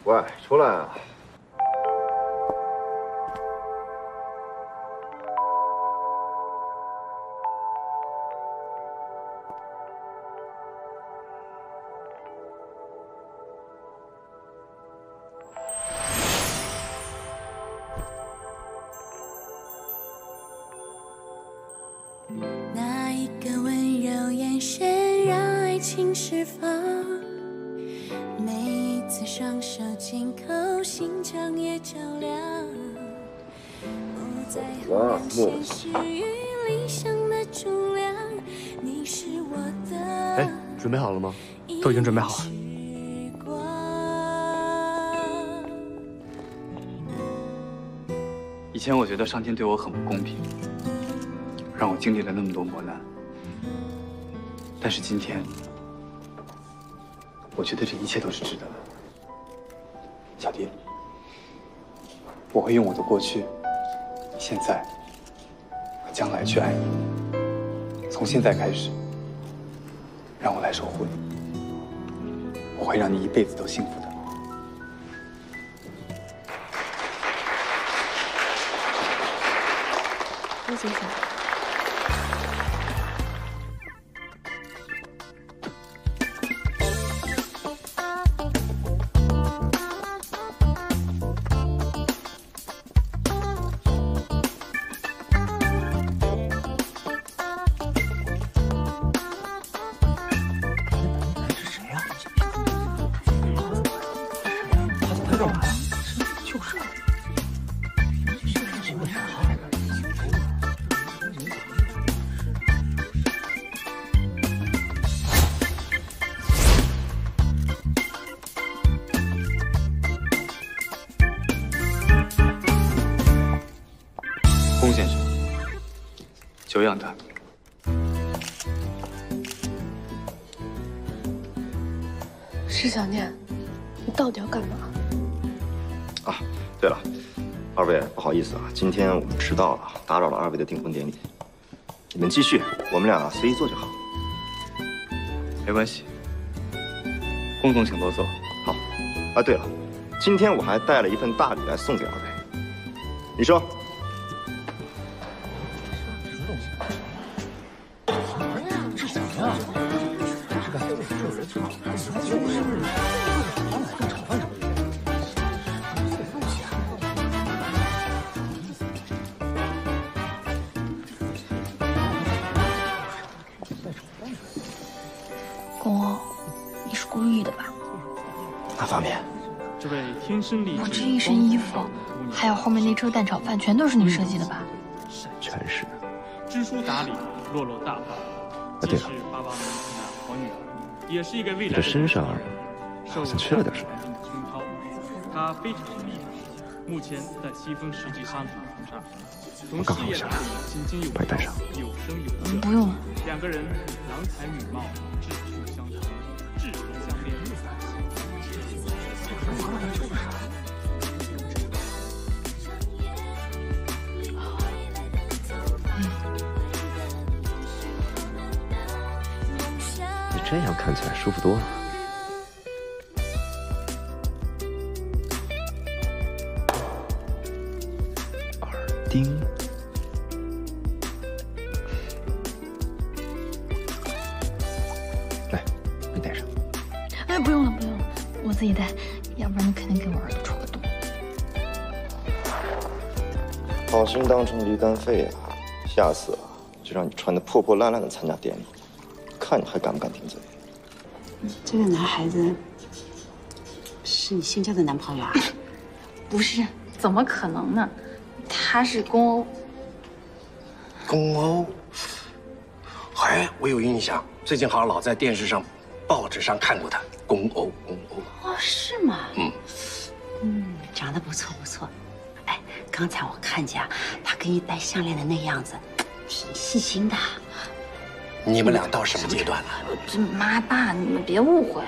喂，出来啊！那一个温柔眼神让爱情释放，每一次双手紧扣，心肠也较量。不在乎让现实与理想的重量，你是我的。哎，准备好了吗？都已经准备好了。以前我觉得上天对我很不公平，让我经历了那么多磨难。但是今天，我觉得这一切都是值得的。小蝶，我会用我的过去、现在和将来去爱你。从现在开始，让我来守护你，我会让你一辈子都幸福的。陆先生。龚先生，久仰大名。施小念，你到底要干嘛？啊，对了，二位不好意思啊，今天我们迟到了，打扰了二位的订婚典礼。你们继续，我们俩随意坐就好。没关系，龚总请多坐。好。啊，对了，今天我还带了一份大礼来送给二位。你说。 公欧，你是故意的吧？哪方面？这位天生丽质，我这一身衣服，还有后面那车蛋炒饭，全都是你设计的吧？全是。知书达理，落落大方，既是爸爸妈妈的好女儿，也是一个未来的。你的身上好像缺了点什么。她非常厉害，目前在西风世纪商品路上，我刚好想把你带上。有声有色。不用了。两个人郎才女貌，志趣相投，志同相恋。 你这样看起来舒服多了。耳钉。 哎，不用了，不用了，我自己戴，要不然你肯定给我耳朵戳个洞。好心当成驴肝肺啊！下次啊，就让你穿得破破烂烂的参加典礼，看你还敢不敢顶嘴。这个男孩子是你新交的男朋友啊？不是，怎么可能呢？他是公欧。公欧？哎，我有印象，最近好像老在电视上、报纸上看过他。 公欧，公欧哦，是吗？嗯，长得不错不错。哎，刚才我看见啊，他给你戴项链的那样子，挺细心的。你们俩到什么阶段了？这妈爸，你们别误会，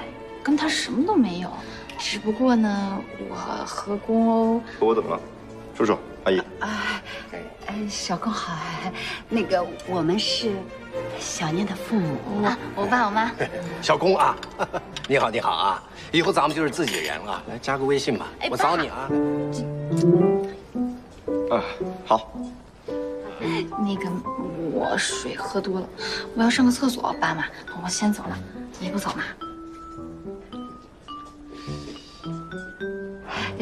跟他什么都没有。只不过呢，我和公欧，我怎么了？叔叔阿姨。小公好，那个我们是小念的父母，我爸我妈。小公啊，你好你好啊，以后咱们就是自己人了，来加个微信吧，我找你啊。好。那个我水喝多了，我要上个厕所，爸妈，我先走了，你不走吗？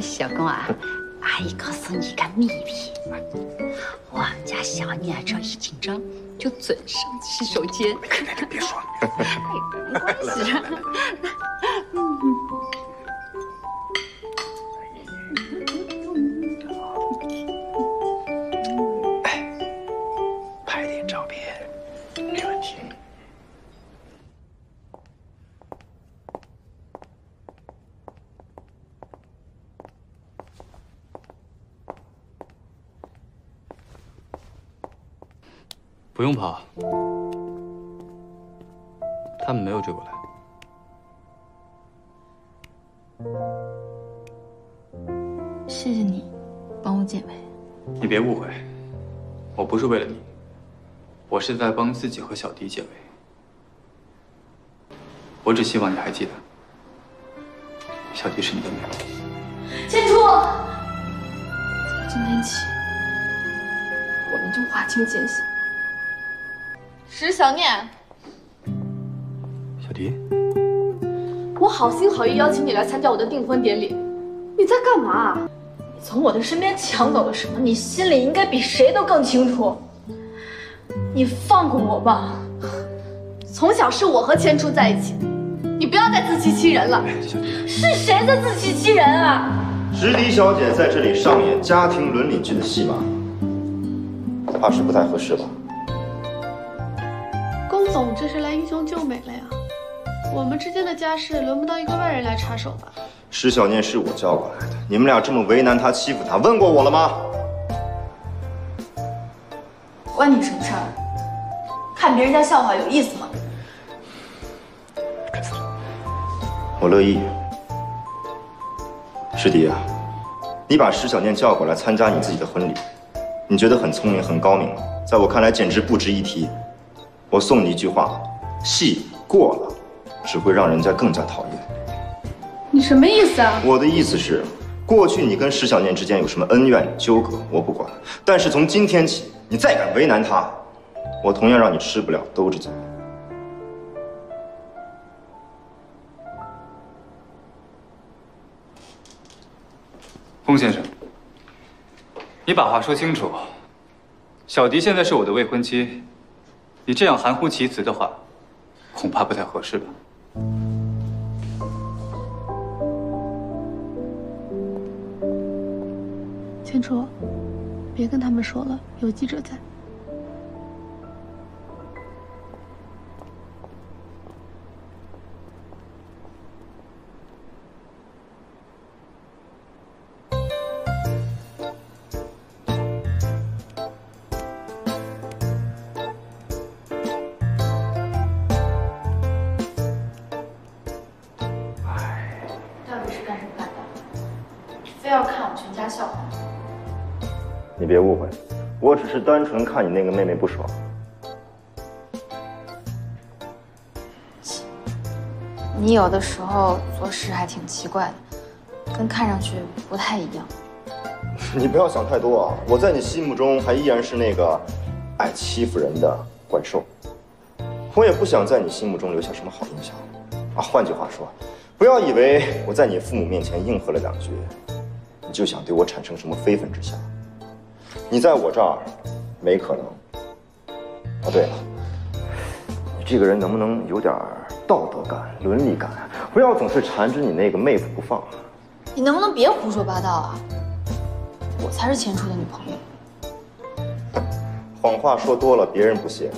小公啊，阿姨告诉你一个秘密，我们家小念只要一紧张就准上洗手间。别说了，没关系。拍点照片，没问题。不用怕，他们没有追过来。谢谢你帮我解围。你别误会，我不是为了你，我是在帮自己和小迪解围。我只希望你还记得，小迪是你的女儿。千初，从今天起，我们就划清界限。石小念，小迪，我好心好意邀请你来参加我的订婚典礼，你在干嘛？你从我的身边抢走了什么？你心里应该比谁都更清楚。你放过我吧，从小是我和千初在一起，你不要再自欺欺人了。是谁在自欺欺人啊？石迪小姐在这里上演家庭伦理剧的戏码，怕是不太合适吧？龚总这是来英雄救美了呀，我们之间的家事轮不到一个外人来插手吧？石小念是我叫过来的，你们俩这么为难她、欺负她，问过我了吗？关你什么事儿？看别人家笑话有意思吗？我乐意。师弟啊，你把石小念叫过来参加你自己的婚礼，你觉得很聪明、很高明吗？在我看来，简直不值一提。我送你一句话：戏过了，只会让人家更加讨厌。你什么意思啊？我的意思是，过去你跟石小念之间有什么恩怨纠葛，我不管。但是从今天起，你再敢为难她，我同样让你吃不了兜着走。龚先生，你把话说清楚。小迪现在是我的未婚妻，你这样含糊其辞的话，恐怕不太合适吧？千初，别跟他们说了，有记者在。非要看我全家笑话。你别误会，我只是单纯看你那个妹妹不爽。你有的时候做事还挺奇怪的，跟看上去不太一样。你不要想太多啊！我在你心目中还依然是那个爱欺负人的怪兽。我也不想在你心目中留下什么好印象啊。换句话说，不要以为我在你父母面前应和了2句，你就想对我产生什么非分之想。你在我这儿没可能。哦，对了，你这个人能不能有点道德感、伦理感，不要总是缠着你那个妹夫不放。你能不能别胡说八道啊？我才是千初的女朋友。谎话说多了，别人不信，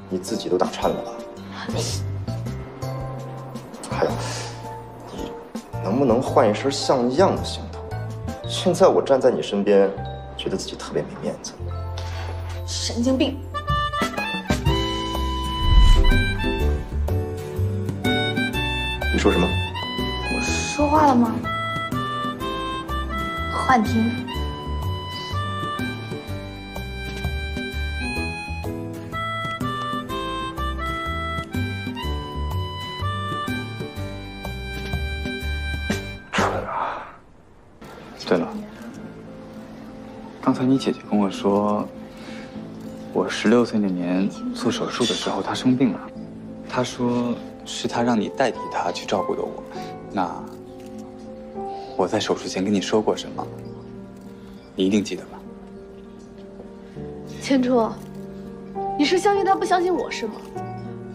你自己都打颤了吧？还有，你能不能换一身像样的行头？现在我站在你身边，觉得自己特别没面子。神经病！你说什么？我说话了吗？幻听。蠢啊！对了，刚才你姐姐跟我说，我16岁那年做手术的时候，她生病了。她说是她让你代替她去照顾的我。那我在手术前跟你说过什么？你一定记得吧？千初，你是相信他不相信我是吗？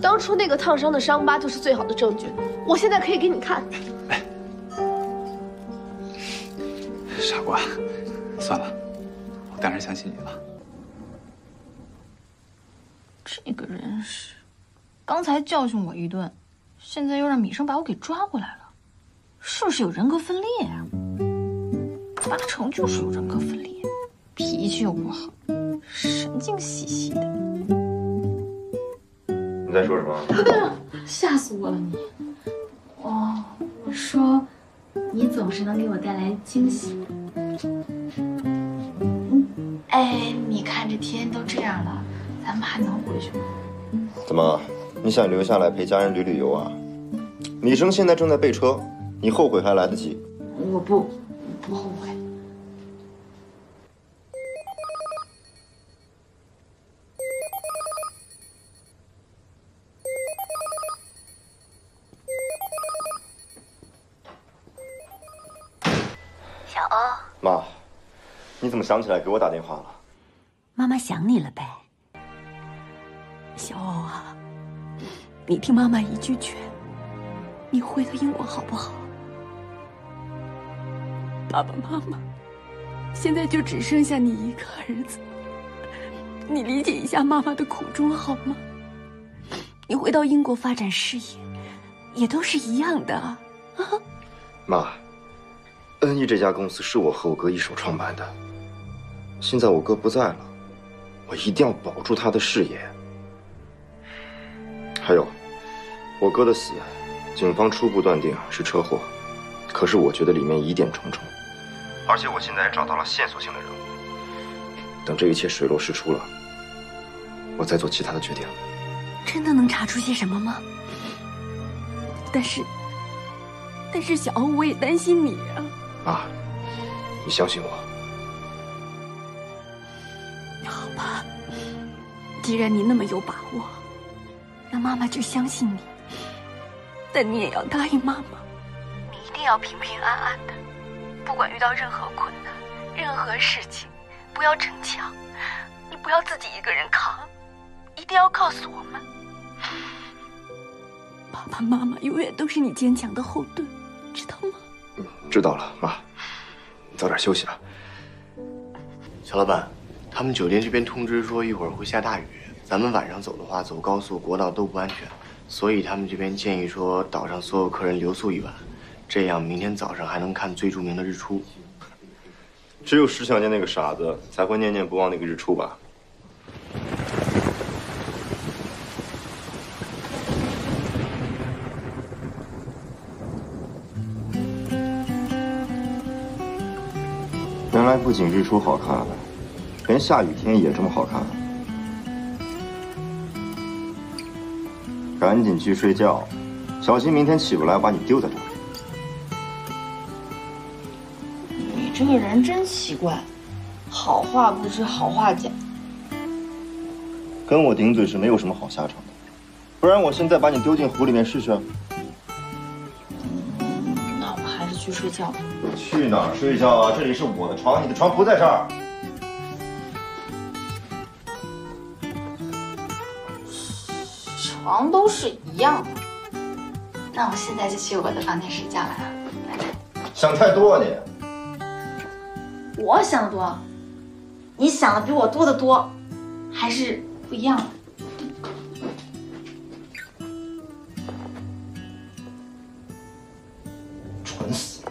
当初那个烫伤的伤疤就是最好的证据，我现在可以给你看。傻瓜，算了，我当然相信你了。这个人是，刚才教训我一顿，现在又让米生把我给抓过来了，是不是有人格分裂啊？8成就是有人格分裂，脾气又不好，神经兮兮的。你在说什么？吓死我了你！哦，我说，你总是能给我带来惊喜。哎，你看这天都这样了，咱们还能回去吗？怎么，你想留下来陪家人旅游啊？米生现在正在备车，你后悔还来得及。我不后悔。小欧，妈，你怎么想起来给我打电话了？妈妈想你了呗。小欧啊，你听妈妈一句劝，你回到英国好不好？爸爸妈妈现在就只剩下你一个儿子，你理解一下妈妈的苦衷好吗？你回到英国发展事业，也都是一样的啊。妈，NE 这家公司是我和我哥一手创办的，现在我哥不在了，我一定要保住他的事业。还有，我哥的死，警方初步断定是车祸，可是我觉得里面疑点重重，而且我现在也找到了线索性的人物。等这一切水落石出了，我再做其他的决定。真的能查出些什么吗？但是小欧，我也担心你啊。妈，你相信我。好吧，既然你那么有把握，那妈妈就相信你。但你也要答应妈妈，你一定要平平安安的，不管遇到任何困难、任何事情，不要逞强，你不要自己一个人扛，一定要告诉我们。爸爸妈妈永远都是你坚强的后盾，知道吗？知道了，妈，你早点休息吧。小老板，他们酒店这边通知说一会儿会下大雨，咱们晚上走的话，走高速、国道都不安全，所以他们这边建议说岛上所有客人留宿一晚，这样明天早上还能看最著名的日出。只有石小念那个傻子才会念念不忘那个日出吧？原来不仅日出好看，连下雨天也这么好看。赶紧去睡觉，小心明天起不来把你丢在这里。你这个人真奇怪，好话不知好话讲。跟我顶嘴是没有什么好下场的，不然我现在把你丢进湖里面试试。那我还是去睡觉吧。去哪儿睡觉啊？这里是我的床，你的床不在这儿。床都是一样的。那我现在就去我的房间睡觉了啊！拜拜。想太多啊你。我想的多，你想的比我多得多，还是不一样的。蠢死！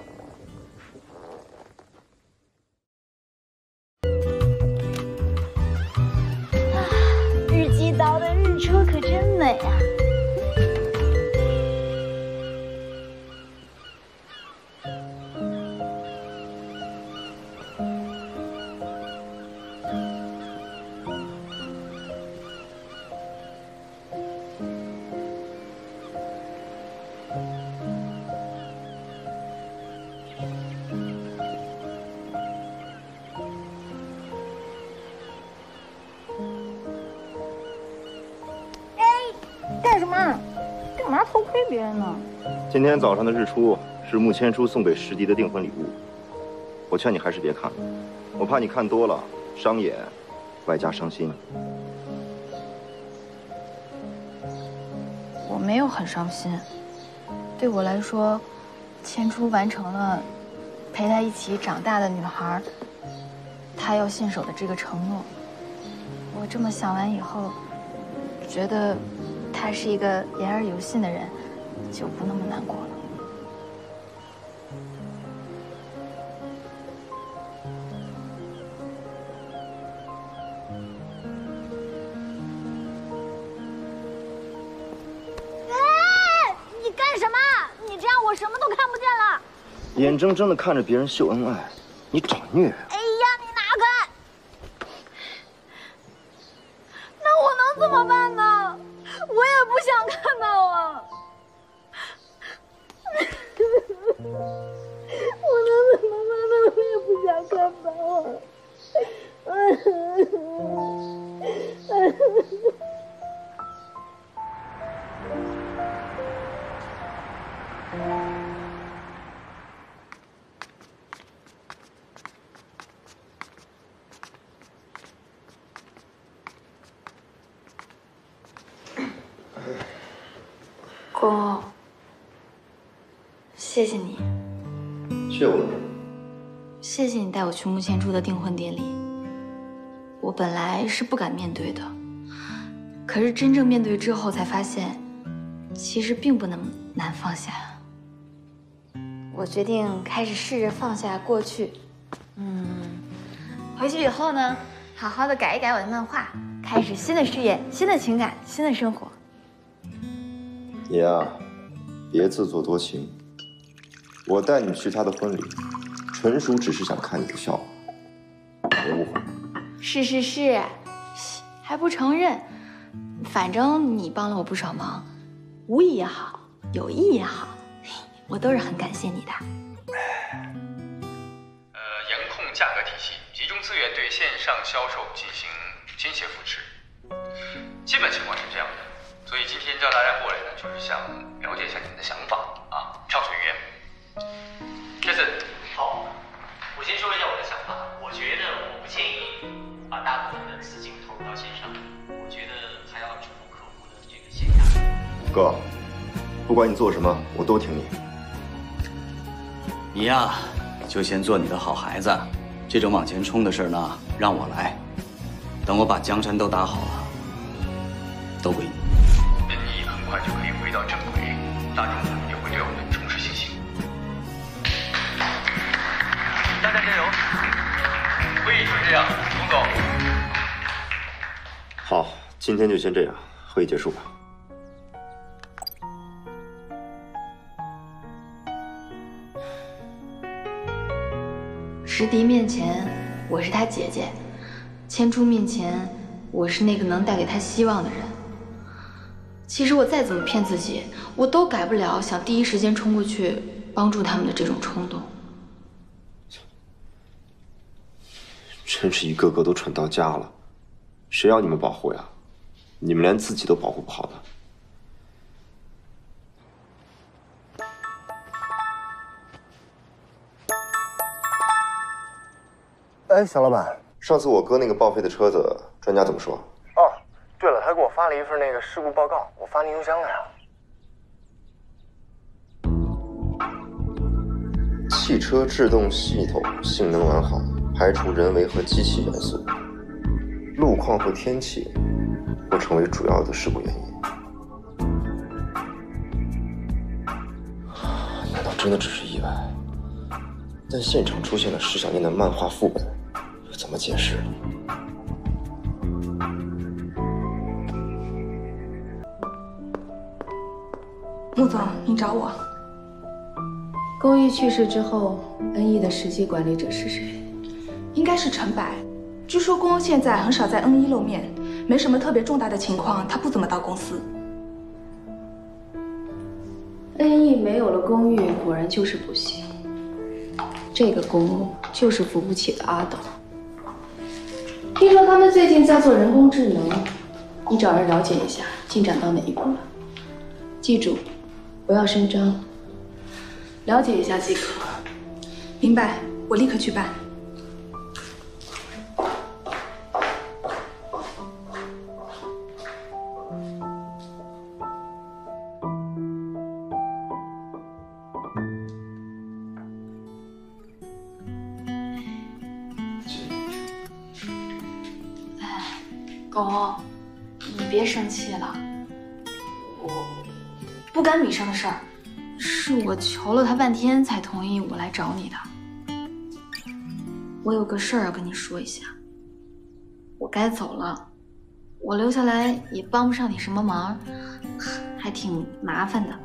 日记岛的日出可真美啊！推别人呢？今天早上的日出是穆千初送给石迪的订婚礼物，我劝你还是别看了，我怕你看多了伤眼，外加伤心。我没有很伤心，对我来说，千初完成了陪他一起长大的女孩，她要信守的这个承诺。我这么想完以后，觉得他是一个言而有信的人，就不那么难过了。你干什么？你这样我什么都看不见了。眼睁睁的看着别人秀恩爱，你找虐啊！哎呀，你拿开！那我能怎么办呢？我也不想看到啊。我能怎么办呢？我也不想看到啊。公，谢谢你，谢我。谢谢你带我去穆千初的订婚典礼。我本来是不敢面对的，可是真正面对之后才发现，其实并不那么难放下。我决定开始试着放下过去。回去以后呢，好好的改一改我的漫画，开始新的事业、新的情感、新的生活。你呀，别自作多情。我带你去他的婚礼，纯属只是想看你的笑话，别误会。是，还不承认？反正你帮了我不少忙，无意也好，有意也好，我都是很感谢你的。严控价格体系，集中资源对线上销售进行倾斜扶持，基本情况是这样的。所以今天叫大家过来呢，就是想了解一下你们的想法啊，畅所欲言。Jason， 好，我先说一下我的想法。我觉得我不建议把大部分的资金投入到线上，我觉得还要支付客户的这个线下。哥，不管你做什么，我都听你。你呀，就先做你的好孩子，这种往前冲的事呢，让我来。等我把江山都打好了，都归你。你很快就可以回到正轨，大众也会对我们重拾信心。大家加油！会议就这样，龚总。好，今天就先这样，会议结束吧。石迪面前，我是他姐姐；千初面前，我是那个能带给他希望的人。其实我再怎么骗自己，我都改不了想第一时间冲过去帮助他们的这种冲动。真是一个个都蠢到家了，谁要你们保护呀？你们连自己都保护不好呢。哎，小老板，上次我哥那个报废的车子，专家怎么说？哦，对了，他给我发了一份那个事故报告，我发您邮箱了呀。汽车制动系统性能完好，排除人为和机器元素，路况和天气不成为主要的事故原因。难道真的只是意外？但现场出现了石小念的漫画副本，又怎么解释？穆总，您找我。龚毅去世之后，恩义的实际管理者是谁？应该是陈白。据说龚现在很少在恩义露面，没什么特别重大的情况，他不怎么到公司。恩义没有了龚玉，果然就是不行。这个公务就是扶不起的阿斗。听说他们最近在做人工智能，你找人了解一下进展到哪一步了？记住，不要声张，了解一下即可。明白，我立刻去办。狗，你别生气了，我不干米生的事儿，是我求了他半天才同意我来找你的。我有个事儿要跟你说一下，我该走了，我留下来也帮不上你什么忙，还挺麻烦的。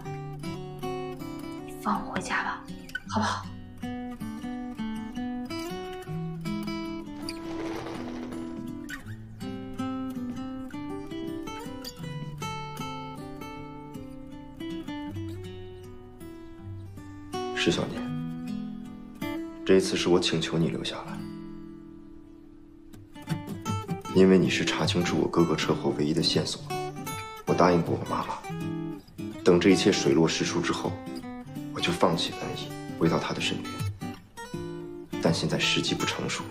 你放我回家吧，好不好？石小年，这一次是我请求你留下来，因为你是查清楚我哥哥车祸唯一的线索。我答应过我妈妈，等这一切水落石出之后，我就放弃恩义，回到她的身边。但现在时机不成熟，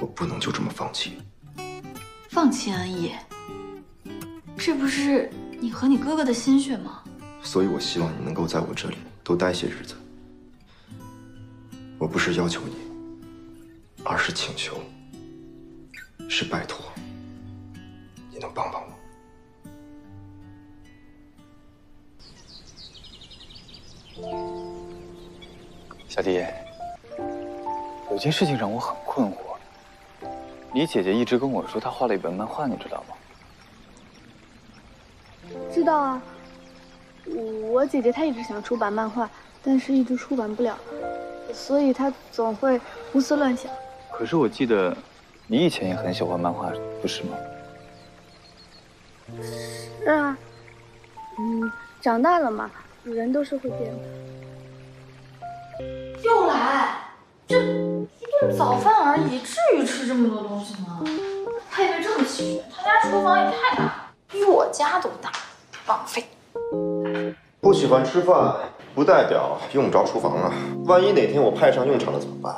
我不能就这么放弃。放弃恩义？这不是你和你哥哥的心血吗？所以我希望你能够在我这里多待些日子。我不是要求你，而是请求，是拜托，你能帮帮我？小弟，有件事情让我很困惑。你姐姐一直跟我说她画了一本漫画，你知道吗？知道啊，我姐姐她一直想出版漫画，但是一直出版不了。所以他总会胡思乱想。可是我记得，你以前也很喜欢漫画，不是吗？是啊，长大了嘛，人都是会变的。又来，这一顿早饭而已，至于吃这么多东西吗？配备这么齐全，他家厨房也太大了，比我家都大，浪费。不喜欢吃饭，不代表用不着厨房啊。万一哪天我派上用场了怎么办？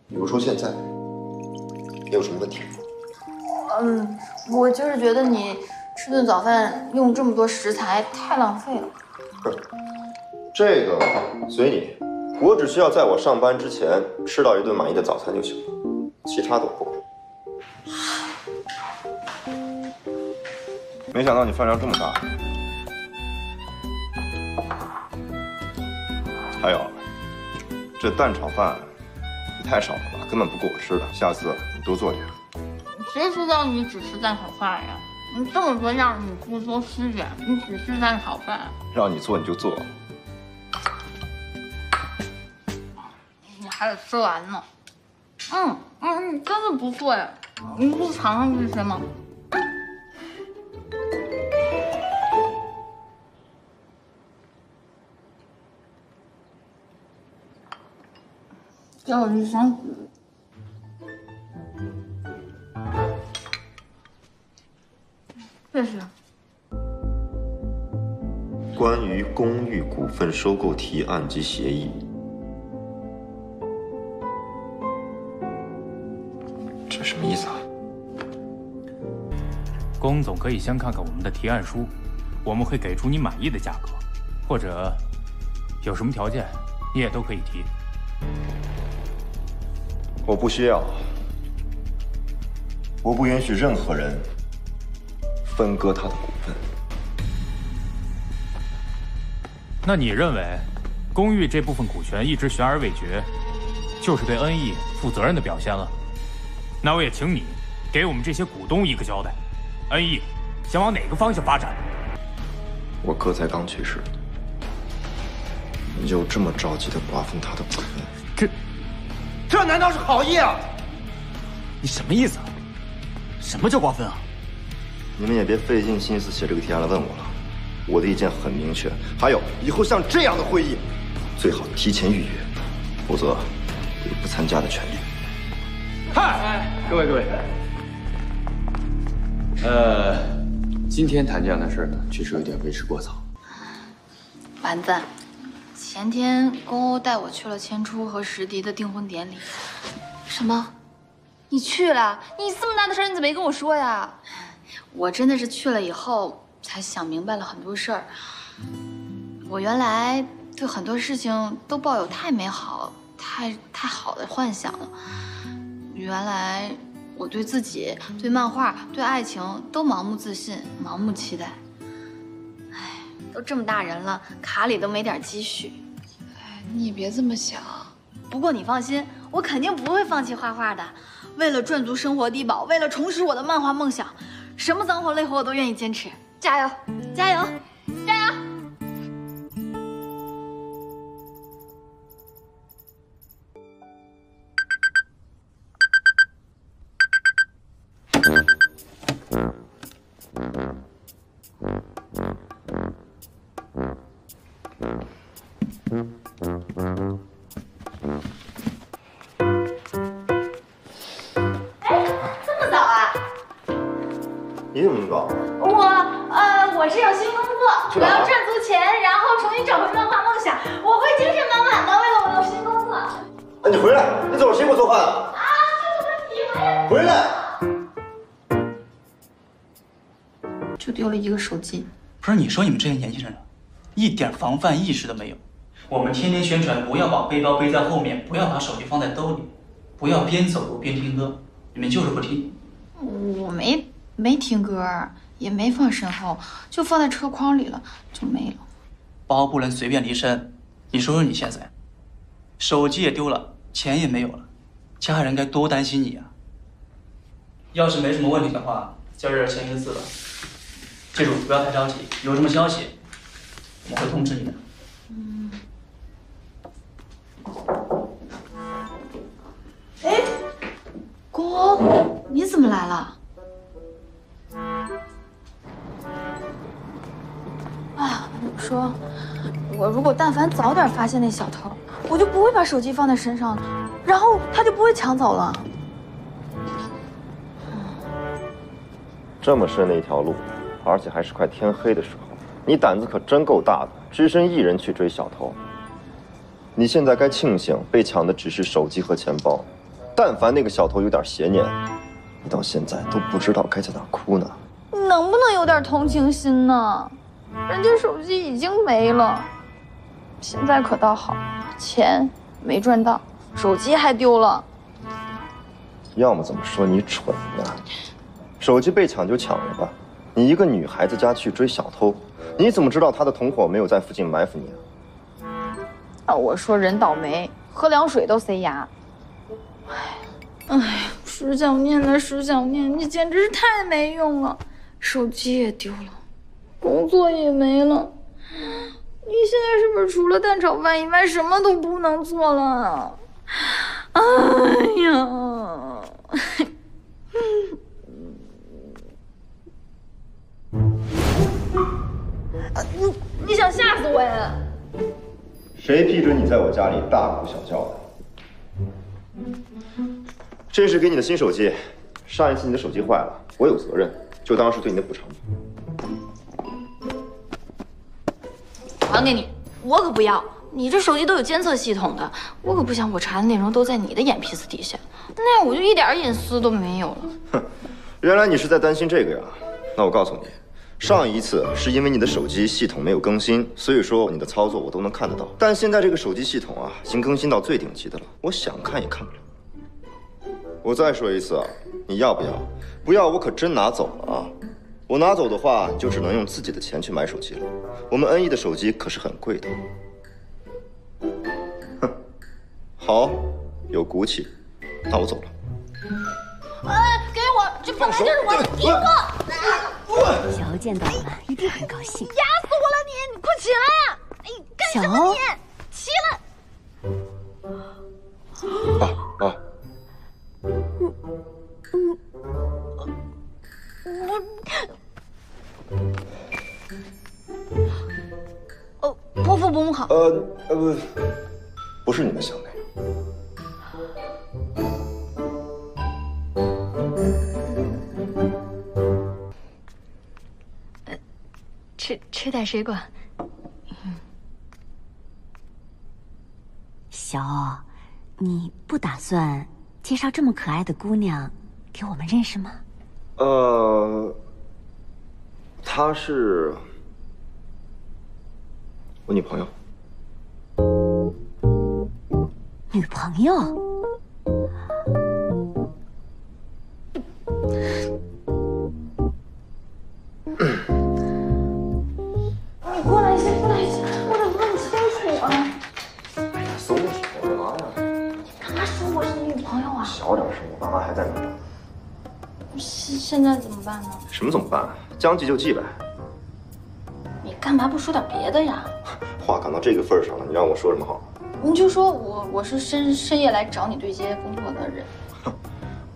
比如说现在，你有什么问题吗？我就是觉得你吃顿早饭用这么多食材太浪费了。这个随你，我只需要在我上班之前吃到一顿满意的早餐就行了，其他都够。没想到你饭量这么大。还有，这蛋炒饭也太少了吧，根本不够我吃的。下次你多做点。谁知道你只吃蛋炒饭呀？你这么多样，你不多吃点，你只吃蛋炒饭。让你做你就做。你还得吃完呢。你真的不错呀，你不尝尝这些吗？给我一箱子。这是关于公寓股份收购提案及协议。这什么意思啊？龚总可以先看看我们的提案书，我们会给出你满意的价格，或者有什么条件，你也都可以提。我不需要，我不允许任何人分割他的股份。那你认为，公寓这部分股权一直悬而未决，就是对恩义负责任的表现了？那我也请你给我们这些股东一个交代，恩义想往哪个方向发展？我哥才刚去世，你就这么着急的瓜分他的股份？这难道是好意啊？你什么意思？什么叫瓜分啊？你们也别费尽心思写这个提案来问我了，我的意见很明确。还有，以后像这样的会议，最好提前预约，否则我有不参加的权利。嗨，各位，今天谈这样的事呢，确实有点为时过早。丸子，前天公欧带我去了千初和石迪的订婚典礼。什么？你去了？你这么大的事儿，你怎么没跟我说呀？我真的是去了以后才想明白了很多事儿。我原来对很多事情都抱有太美好、太好的幻想了。原来我对自己、对漫画、对爱情都盲目自信、盲目期待。哎，都这么大人了，卡里都没点积蓄。哎，你也别这么想。不过你放心，我肯定不会放弃画画的。为了赚足生活低保，为了重拾我的漫画梦想，什么脏活累活我都愿意坚持。加油，加油，加油！你怎么这么早？我是有新工作，我要赚足钱，然后重新找回漫画梦想。我会精神满满的，为了我的新工作。哎，你回来！你走了，谁给我做饭啊？这回来！就丢了一个手机。不是你说你们这些年轻人，一点防范意识都没有。我们天天宣传不要把背包背在后面，不要把手机放在兜里，不要边走路边听歌，你们就是不听。我没听歌，也没放身后，就放在车筐里了，就没了。包不能随便离身。你说说你现在，手机也丢了，钱也没有了，家人该多担心你啊！要是没什么问题的话，在这儿签一个字吧。记住，不要太着急，有什么消息我们会通知你的。哎，公欧，你怎么来了？我说，我如果但凡早点发现那小偷，我就不会把手机放在身上了，然后他就不会抢走了。这么深的一条路，而且还是快天黑的时候，你胆子可真够大的，只身一人去追小偷。你现在该庆幸被抢的只是手机和钱包，但凡那个小偷有点邪念，你到现在都不知道该在哪哭呢。能不能有点同情心呢？人家手机已经没了，现在可倒好，钱没赚到，手机还丢了。要么怎么说你蠢呢？手机被抢就抢了吧，你一个女孩子家去追小偷，你怎么知道他的同伙没有在附近埋伏你啊？啊，我说人倒霉，喝凉水都塞牙。哎，石小念啊，石小念，你简直是太没用了，手机也丢了。工作也没了，你现在是不是除了蛋炒饭以外什么都不能做了？哎呀！你想吓死我呀？谁批准你在我家里大呼小叫的？这是给你的新手机，上一次你的手机坏了，我有责任，就当是对你的补偿。还给你，我可不要！你这手机都有监测系统的，我可不想我查的内容都在你的眼皮子底下，那样我就一点隐私都没有了。哼，原来你是在担心这个呀？那我告诉你，上一次是因为你的手机系统没有更新，所以说你的操作我都能看得到。但现在这个手机系统啊，已经更新到最顶级的了，我想看也看不了。我再说一次啊，你要不要？不要，我可真拿走了啊！我拿走的话，你就只能用自己的钱去买手机了。我们恩义的手机可是很贵的。哼，好，有骨气，那我走了。给我，这本来就是我的地方。小见到了，一定很高兴。压死我了你！你快起来呀！哎，干什么你？起来！啊！伯父伯母好。不是你们想的。吃点水果。你不打算介绍这么可爱的姑娘给我们认识吗？她是我女朋友。女朋友？你过来一下，过来一下，我得问清楚啊！哎呀，松手干嘛呀？干嘛说我是你女朋友啊？小点声，我爸妈还在那呢。现在怎么办呢？什么怎么办？将计就计呗。你干嘛不说点别的呀？话赶到这个份上了，你让我说什么好？你就说我是深夜来找你对接工作的人。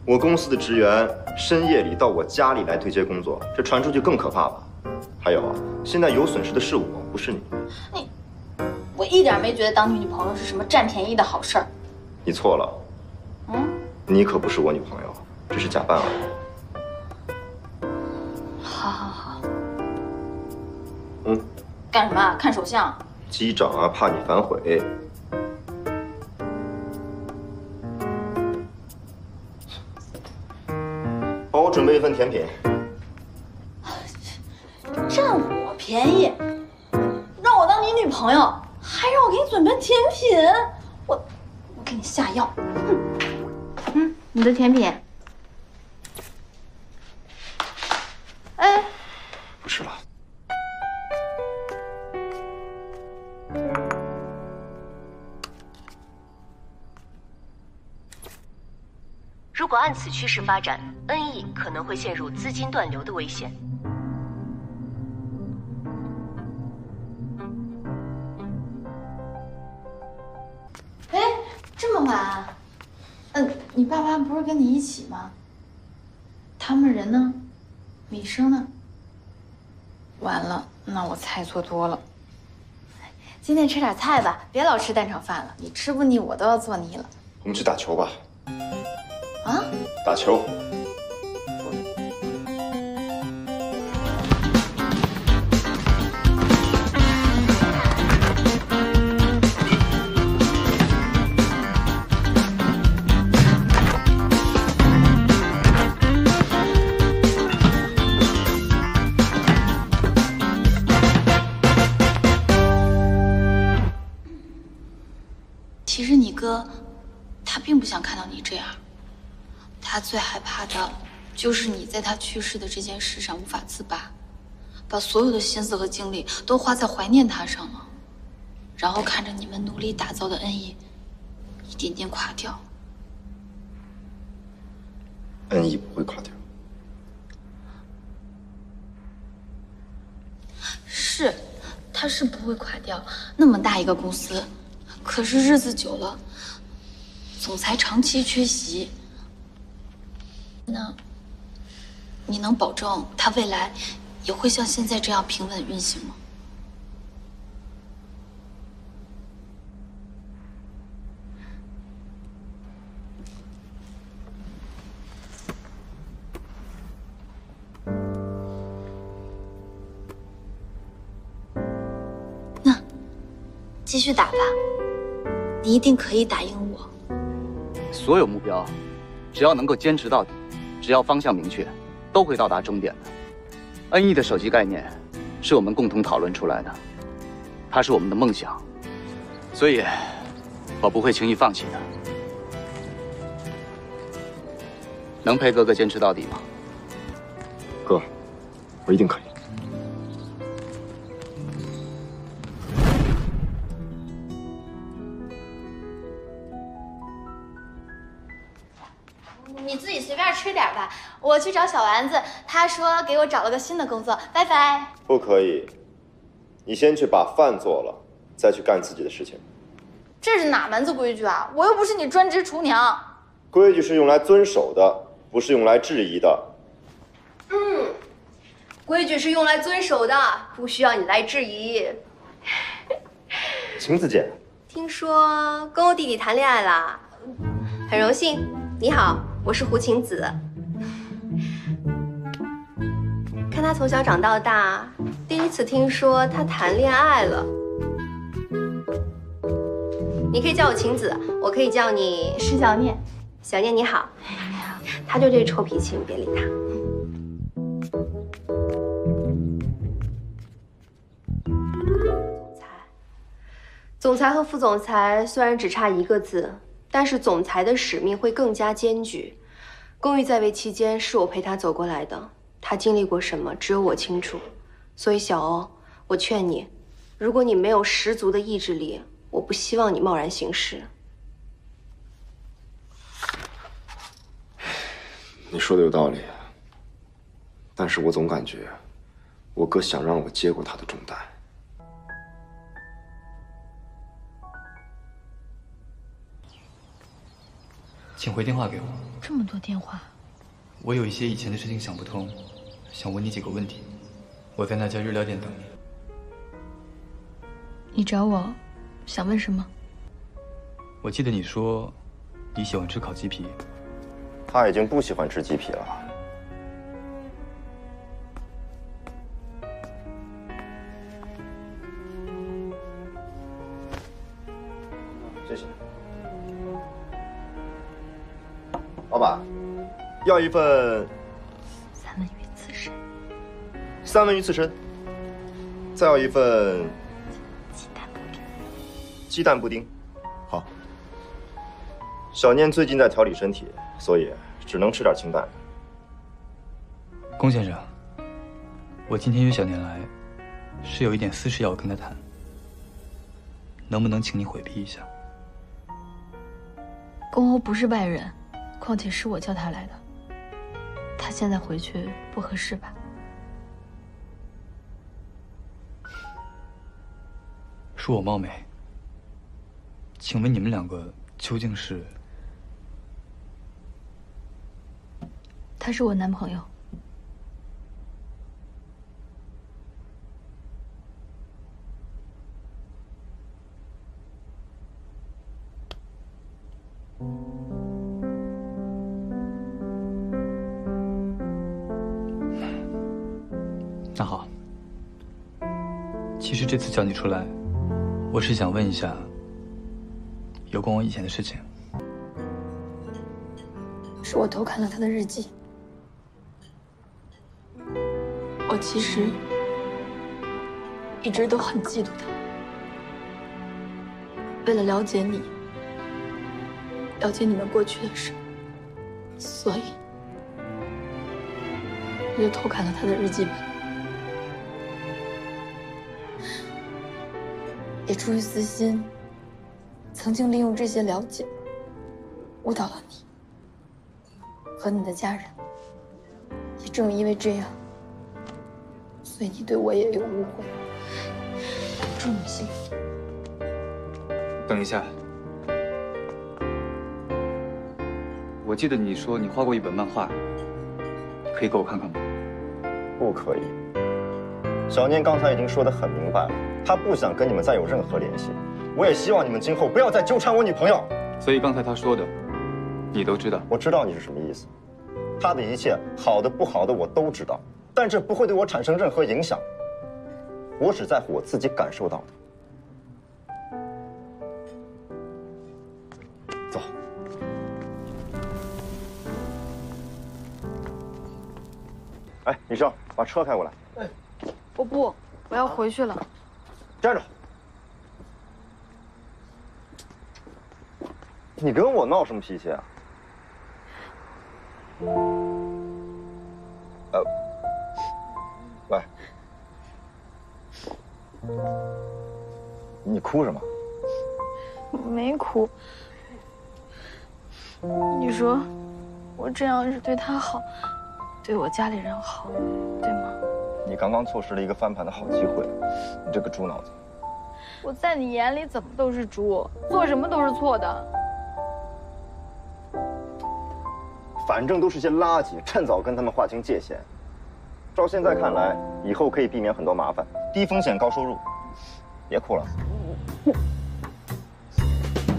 我公司的职员深夜里到我家里来对接工作，这传出去更可怕吧？还有啊，现在有损失的是我，不是你。我一点没觉得当你女朋友是什么占便宜的好事儿。你错了。你可不是我女朋友，只是假扮而已。好好好。干什么？看手相？机长啊，怕你反悔。帮我准备一份甜品。占我便宜，让我当你女朋友，还让我给你准备甜品，我给你下药。你的甜品。哎，不吃了。如果按此趋势发展，恩义可能会陷入资金断流的危险。哎，这么晚？你爸妈不是跟你一起吗？他们人呢？米生呢？完了，那我菜做多了。今天吃点菜吧，别老吃蛋炒饭了，你吃不腻，我都要做腻了。我们去打球吧。啊？打球。其实你哥，他并不想看到你这样。他最害怕的，就是你在他去世的这件事上无法自拔，把所有的心思和精力都花在怀念他上了，然后看着你们努力打造的恩义，一点点垮掉。恩义不会垮掉。是，他是不会垮掉。那么大一个公司，可是日子久了，总裁长期缺席。那，你能保证他未来也会像现在这样平稳运行吗？那，继续打吧，你一定可以打赢我。所有目标，只要能够坚持到底。只要方向明确，都会到达终点的。恩义的手机概念是我们共同讨论出来的，它是我们的梦想，所以我不会轻易放弃的。能陪哥哥坚持到底吗？哥，我一定可以。你自己随便吃点吧，我去找小丸子，他说给我找了个新的工作，拜拜。不可以，你先去把饭做了，再去干自己的事情。这是哪门子规矩啊？我又不是你专职厨娘。规矩是用来遵守的，不是用来质疑的。规矩是用来遵守的，不需要你来质疑。晴子姐，听说跟我弟弟谈恋爱啦，很荣幸。你好，我是胡晴子。看他从小长到大，第一次听说他谈恋爱了。你可以叫我晴子，我可以叫你石小念。小念你好。你好。他就这臭脾气，你别理他。总裁和副总裁虽然只差1个字，但是总裁的使命会更加艰巨。公寓在位期间是我陪他走过来的，他经历过什么，只有我清楚。所以小欧，我劝你，如果你没有十足的意志力，我不希望你贸然行事。你说的有道理，但是我总感觉我哥想让我接过他的重担。请回电话给我。这么多电话，我有一些以前的事情想不通，想问你几个问题。我在那家日料店等你。你找我，想问什么？我记得你说你喜欢吃烤鸡皮。他已经不喜欢吃鸡皮了。谢谢。老板，要一份三文鱼刺身。三文鱼刺身，再要一份鸡蛋布丁。好。小念最近在调理身体，所以只能吃点清淡的。龚先生，我今天约小念来，是有一点私事要跟他谈，能不能请你回避一下？龚欧不是外人，况且是我叫他来的，他现在回去不合适吧？恕我冒昧，请问你们两个究竟是？他是我男朋友。那好，其实这次叫你出来，我是想问一下有关我以前的事情。是我偷看了他的日记。我其实一直都很嫉妒他。为了了解你，了解你们过去的事，所以我就偷看了他的日记本，也出于私心，曾经利用这些了解误导了你和你的家人。也正因为这样，所以你对我也有误会。祝你幸福。等一下，我记得你说你画过一本漫画，可以给我看看吗？不可以。小念刚才已经说得很明白了，他不想跟你们再有任何联系。我也希望你们今后不要再纠缠我女朋友。所以刚才他说的，你都知道？我知道你是什么意思。他的一切好的不好的我都知道，但这不会对我产生任何影响。我只在乎我自己感受到的。走。哎，女生，把车开过来。哎，我不，我要回去了。站着。你跟我闹什么脾气啊？喂，你哭什么？没哭。你说我这样是对他好，对我家里人好，对吗？你刚刚错失了一个翻盘的好机会，你这个猪脑子！我在你眼里怎么都是猪，做什么都是错的。反正都是些垃圾，趁早跟他们划清界限。照现在看来，以后可以避免很多麻烦，低风险高收入。别哭了，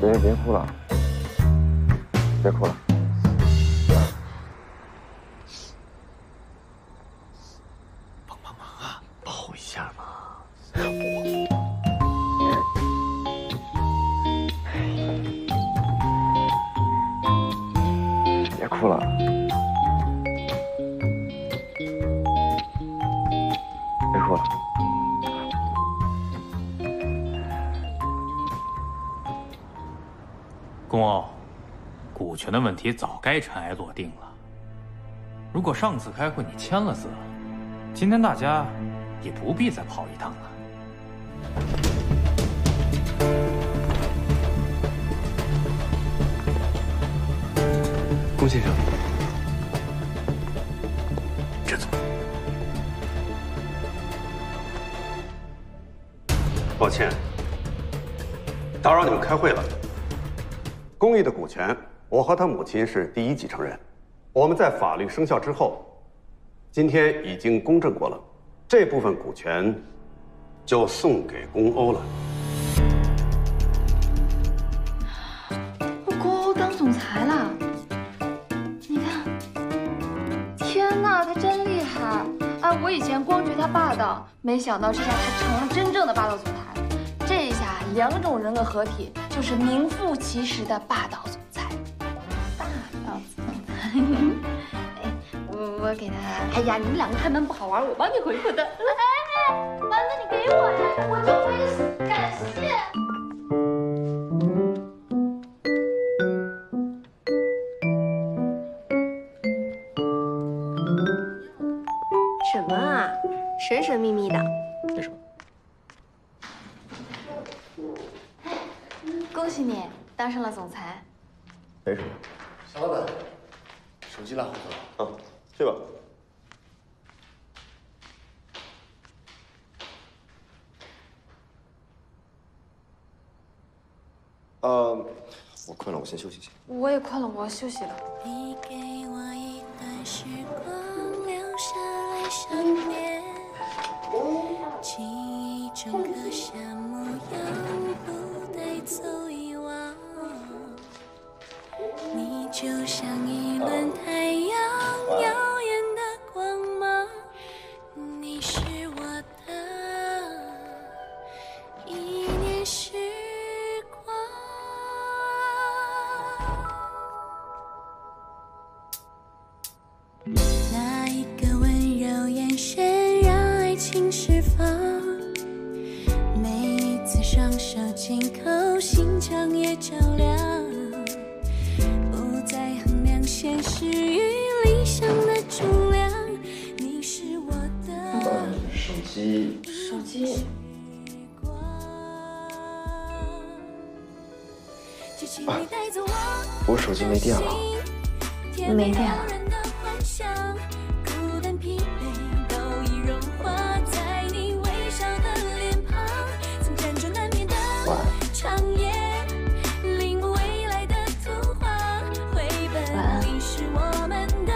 别哭了，别哭了。帮帮忙啊，抱一下嘛。哭了？别哭了。宫欧，股权的问题早该尘埃落定了。如果上次开会你签了字，今天大家也不必再跑一趟了。龚先生，这怎么？抱歉，打扰你们开会了。公益的股权，我和他母亲是第一继承人。我们在法律生效之后，今天已经公证过了，这部分股权就送给龚欧了。龚欧当总裁了，你看，天哪，他真厉害！哎，我以前光觉得他霸道，没想到这下他成了真正的霸道总裁。这下2种人格合体，就是名副其实的霸道总裁。霸道总裁，哎，我给他。哎呀，你们2个开门不好玩，我帮你回复的。哎，丸子，你给我呀，我就为了感谢。什么啊？神神秘秘的。没什么。恭喜你当上了总裁。没什么。小老板，手机拉好了。啊，去吧。我困了，我先休息一下。我也困了，我要休息了。你给我一段时光，留下来想念，记忆中刻下模样，不带走遗忘。你就像一轮太阳，耀眼的光芒，你是我的一念时光。那一个温柔眼神让爱情释放，每一次双手紧扣，心肠也照亮，不再衡量现实与理想的重量。你是我的手机。手机。我手机没电了。没电了。孤单疲惫都已融化在你微笑的脸庞，曾辗转难眠的长夜，领悟未来的图画，绘本里是我们的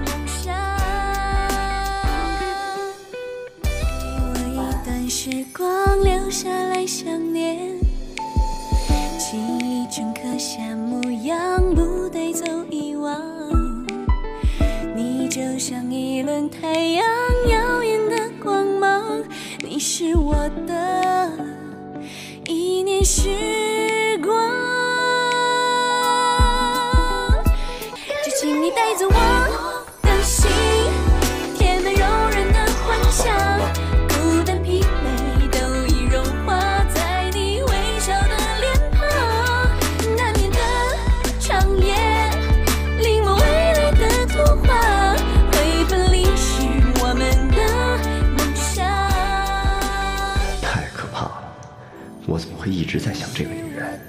梦想。给我一段时光，留下来想念，记忆中刻下模样，不带走遗忘。你就像一轮太阳，耀眼的光芒，你是我的一念时光。就请你带走我的心，填满柔软的幻想，孤单疲惫都已融化在你微笑的脸庞，难眠的长夜，临摹未来的图画，绘本里是我们的梦想。太可怕了，我怎么会一直在想这个女人？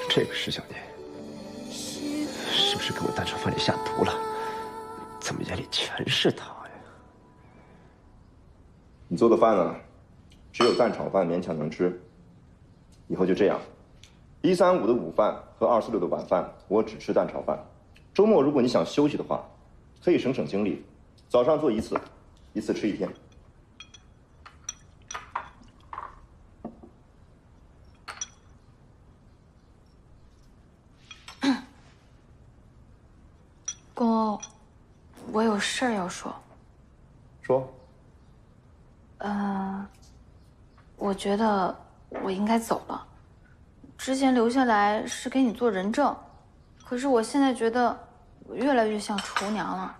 这个石小年是不是给我蛋炒饭里下毒了？怎么眼里全是她呀？你做的饭呢，只有蛋炒饭勉强能吃。以后就这样，135的午饭和246的晚饭，我只吃蛋炒饭。周末如果你想休息的话，可以省省精力，早上做一次，一次吃1天。公欧，我有事儿要说。说。我觉得我应该走了。之前留下来是给你做人证，可是我现在觉得我越来越像厨娘了。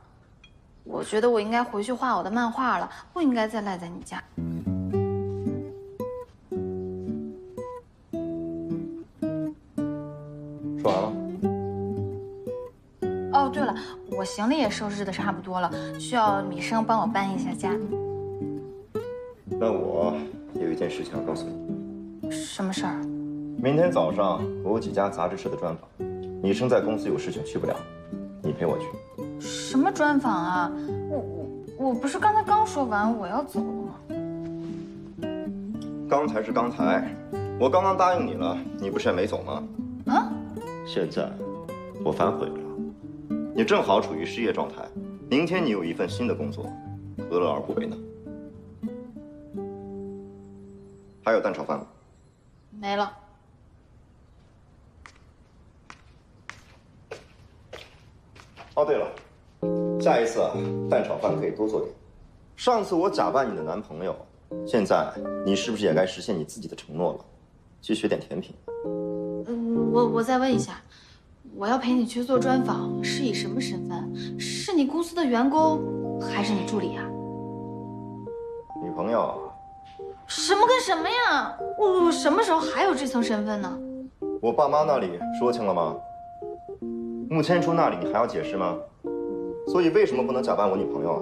我觉得我应该回去画我的漫画了，不应该再赖在你家。说完了。哦，对了，我行李也收拾的差不多了，需要米生帮我搬一下家。那我有一件事情要告诉你。什么事儿？明天早上我有几家杂志社的专访，米生在公司有事情去不了，你陪我去。什么专访啊？我不是刚才刚说完我要走了吗？刚才是刚才，我刚刚答应你了，你不是还没走吗？啊？现在我反悔了，你正好处于失业状态，明天你有一份新的工作，何乐而不为呢？还有蛋炒饭吗？没了。哦，对了，下一次蛋炒饭可以多做点。上次我假扮你的男朋友，现在你是不是也该实现你自己的承诺了？去学点甜品。我再问一下，我要陪你去做专访，是以什么身份？是你公司的员工，还是你助理啊？女朋友。什么跟什么呀？我什么时候还有这层身份呢？我爸妈那里说清了吗？穆千初那里你还要解释吗？所以为什么不能假扮我女朋友啊？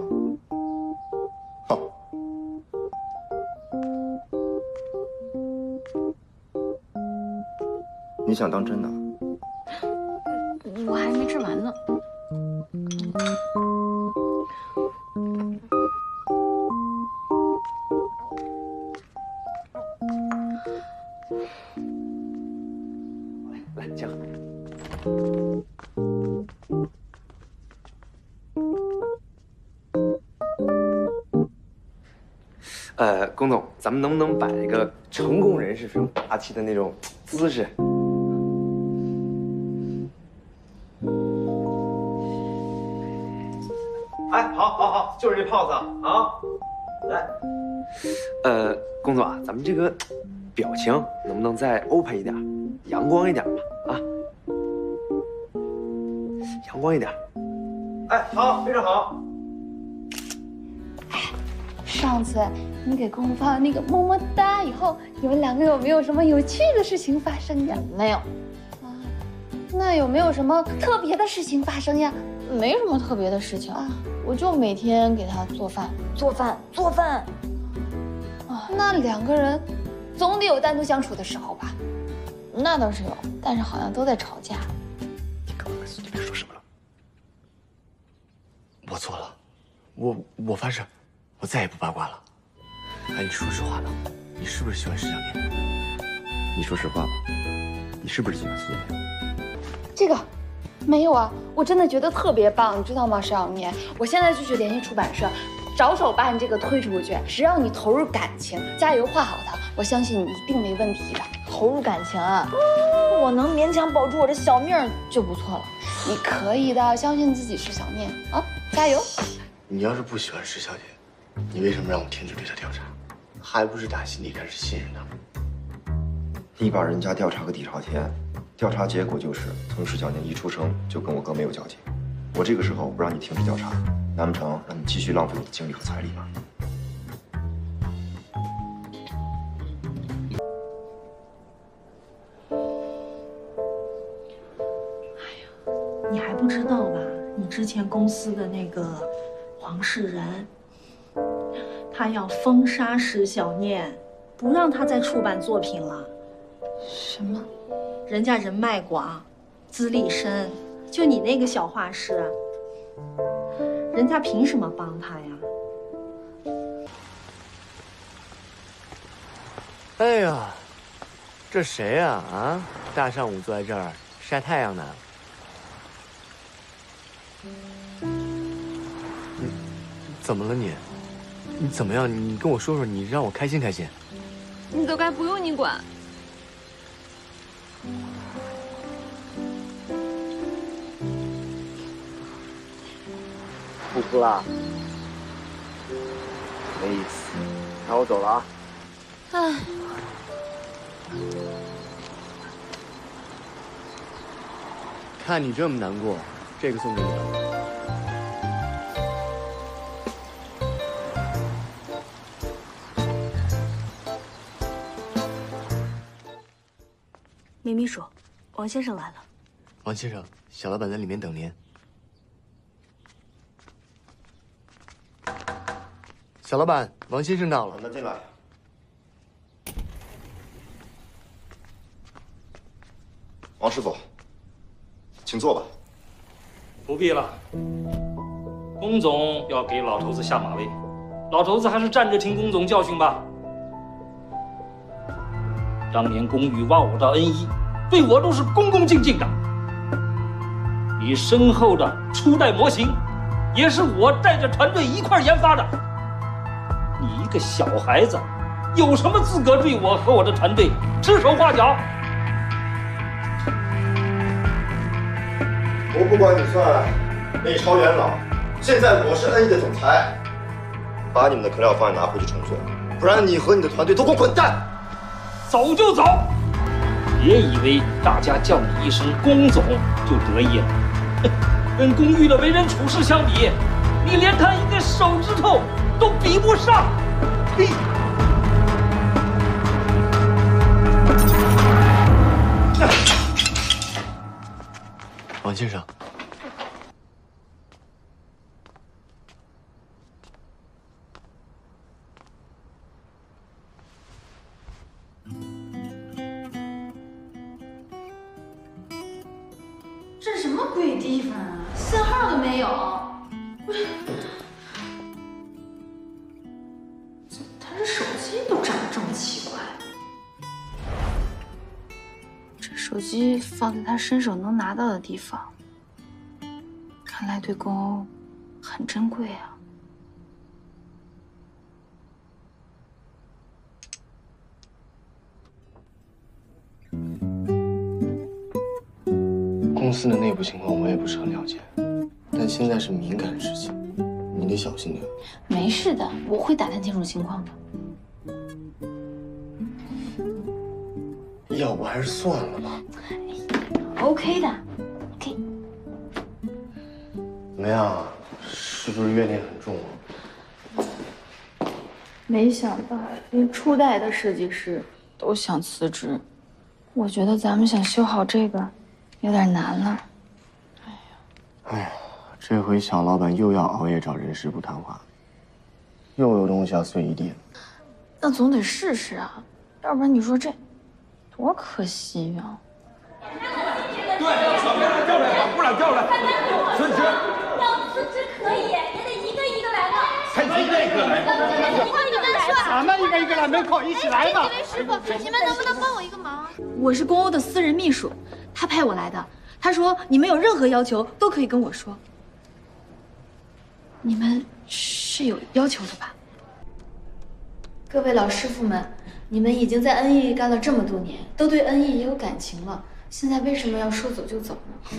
好。你想当真的？我还没吃完呢。来，这样。龚总，咱们能不能摆一个成功人士非常霸气的那种姿势？哎，好，就是这 pose 啊！来，龚总啊，咱们这个表情能不能再 open 一点，阳光一点吧？啊，阳光一点。哎，好，非常好。上次你给公公发了那个么么哒以后，你们两个有没有什么有趣的事情发生呀？没有。啊，那有没有什么特别的事情发生呀？没什么特别的事情啊，我就每天给他做饭。啊，那两个人总得有单独相处的时候吧？那倒是有，但是好像都在吵架。你刚刚跟孙经理说什么了？我错了，我发誓。我再也不八卦了。哎，你说实话呢？你是不是喜欢石小念？你说实话吧，你是不是喜欢孙建良？这个没有啊，我真的觉得特别棒，你知道吗，石小念？我现在就去联系出版社，着手把你这个推出去。只要你投入感情，加油画好它，我相信你一定没问题的。投入感情啊，我能勉强保住我的小命就不错了。你可以的，相信自己，石小念啊，加油！你要是不喜欢石小姐，你为什么让我停止对她调查？还不是打心底开始信任她？你把人家调查个底朝天，调查结果就是从石小念一出生就跟我哥没有交集。我这个时候不让你停止调查，难不成让你继续浪费我的精力和财力吗？你还不知道吧？你之前公司的那个黄世仁，他要封杀石小念，不让他再出版作品了。什么？人家人脉广，资历深，就你那个小画师，人家凭什么帮他呀？哎呀，这谁呀？啊，大上午坐在这儿晒太阳呢？怎么了你？你怎么样？你跟我说说，你让我开心开心。你都该不用你管。不哭了？没意思，那我走了啊。唉，看你这么难过，这个送给你吧。梅秘书，王先生来了。王先生，小老板在里面等您。小老板，王先生到了。让他进来。王师傅，请坐吧。不必了，龚总要给老头子下马威，老头子还是站着听龚总教训吧。当年龚玉挖我的恩义，对我都是恭恭敬敬的。你身后的初代模型，也是我带着团队一块研发的。你一个小孩子，有什么资格对我和我的团队指手画脚？我不管你算内超元老，现在我是恩义的总裁，把你们的壳料方案拿回去重做，不然你和你的团队都给我滚蛋！走就走，别以为大家叫你一声龚总就得意了。跟龚玉的为人处事相比，你连他一个手指头都比不上。嘿！王先生，这是什么鬼地方啊？信号都没有。怎么他这手机都长得这么奇怪？这手机放在他伸手能拿到的地方，看来对龚欧很珍贵啊。公司的内部情况我也不是很了解，但现在是敏感事情，你得小心点。没事的，我会打探清楚情况的。要不还是算了吧。OK 的 ，OK。怎么样？是不是怨念很重啊？没想到连初代的设计师都想辞职，我觉得咱们想修好这个有点难了。哎呀，这回小老板又要熬夜找人事部谈话，又有东西要碎一地了。那总得试试啊，要不然你说这多可惜呀！对，小别人叫来，把姑娘叫来。孙志，要辞职可以，也得一个一个来吧。才一个一个来。咱们一个一个来，门口一起来吧。师傅，你们能不能帮我一个忙？我是龚欧的私人秘书，他派我来的。他说你们有任何要求都可以跟我说。你们是有要求的吧？各位老师傅们，你们已经在恩义干了这么多年，都对恩义也有感情了，现在为什么要说走就走呢？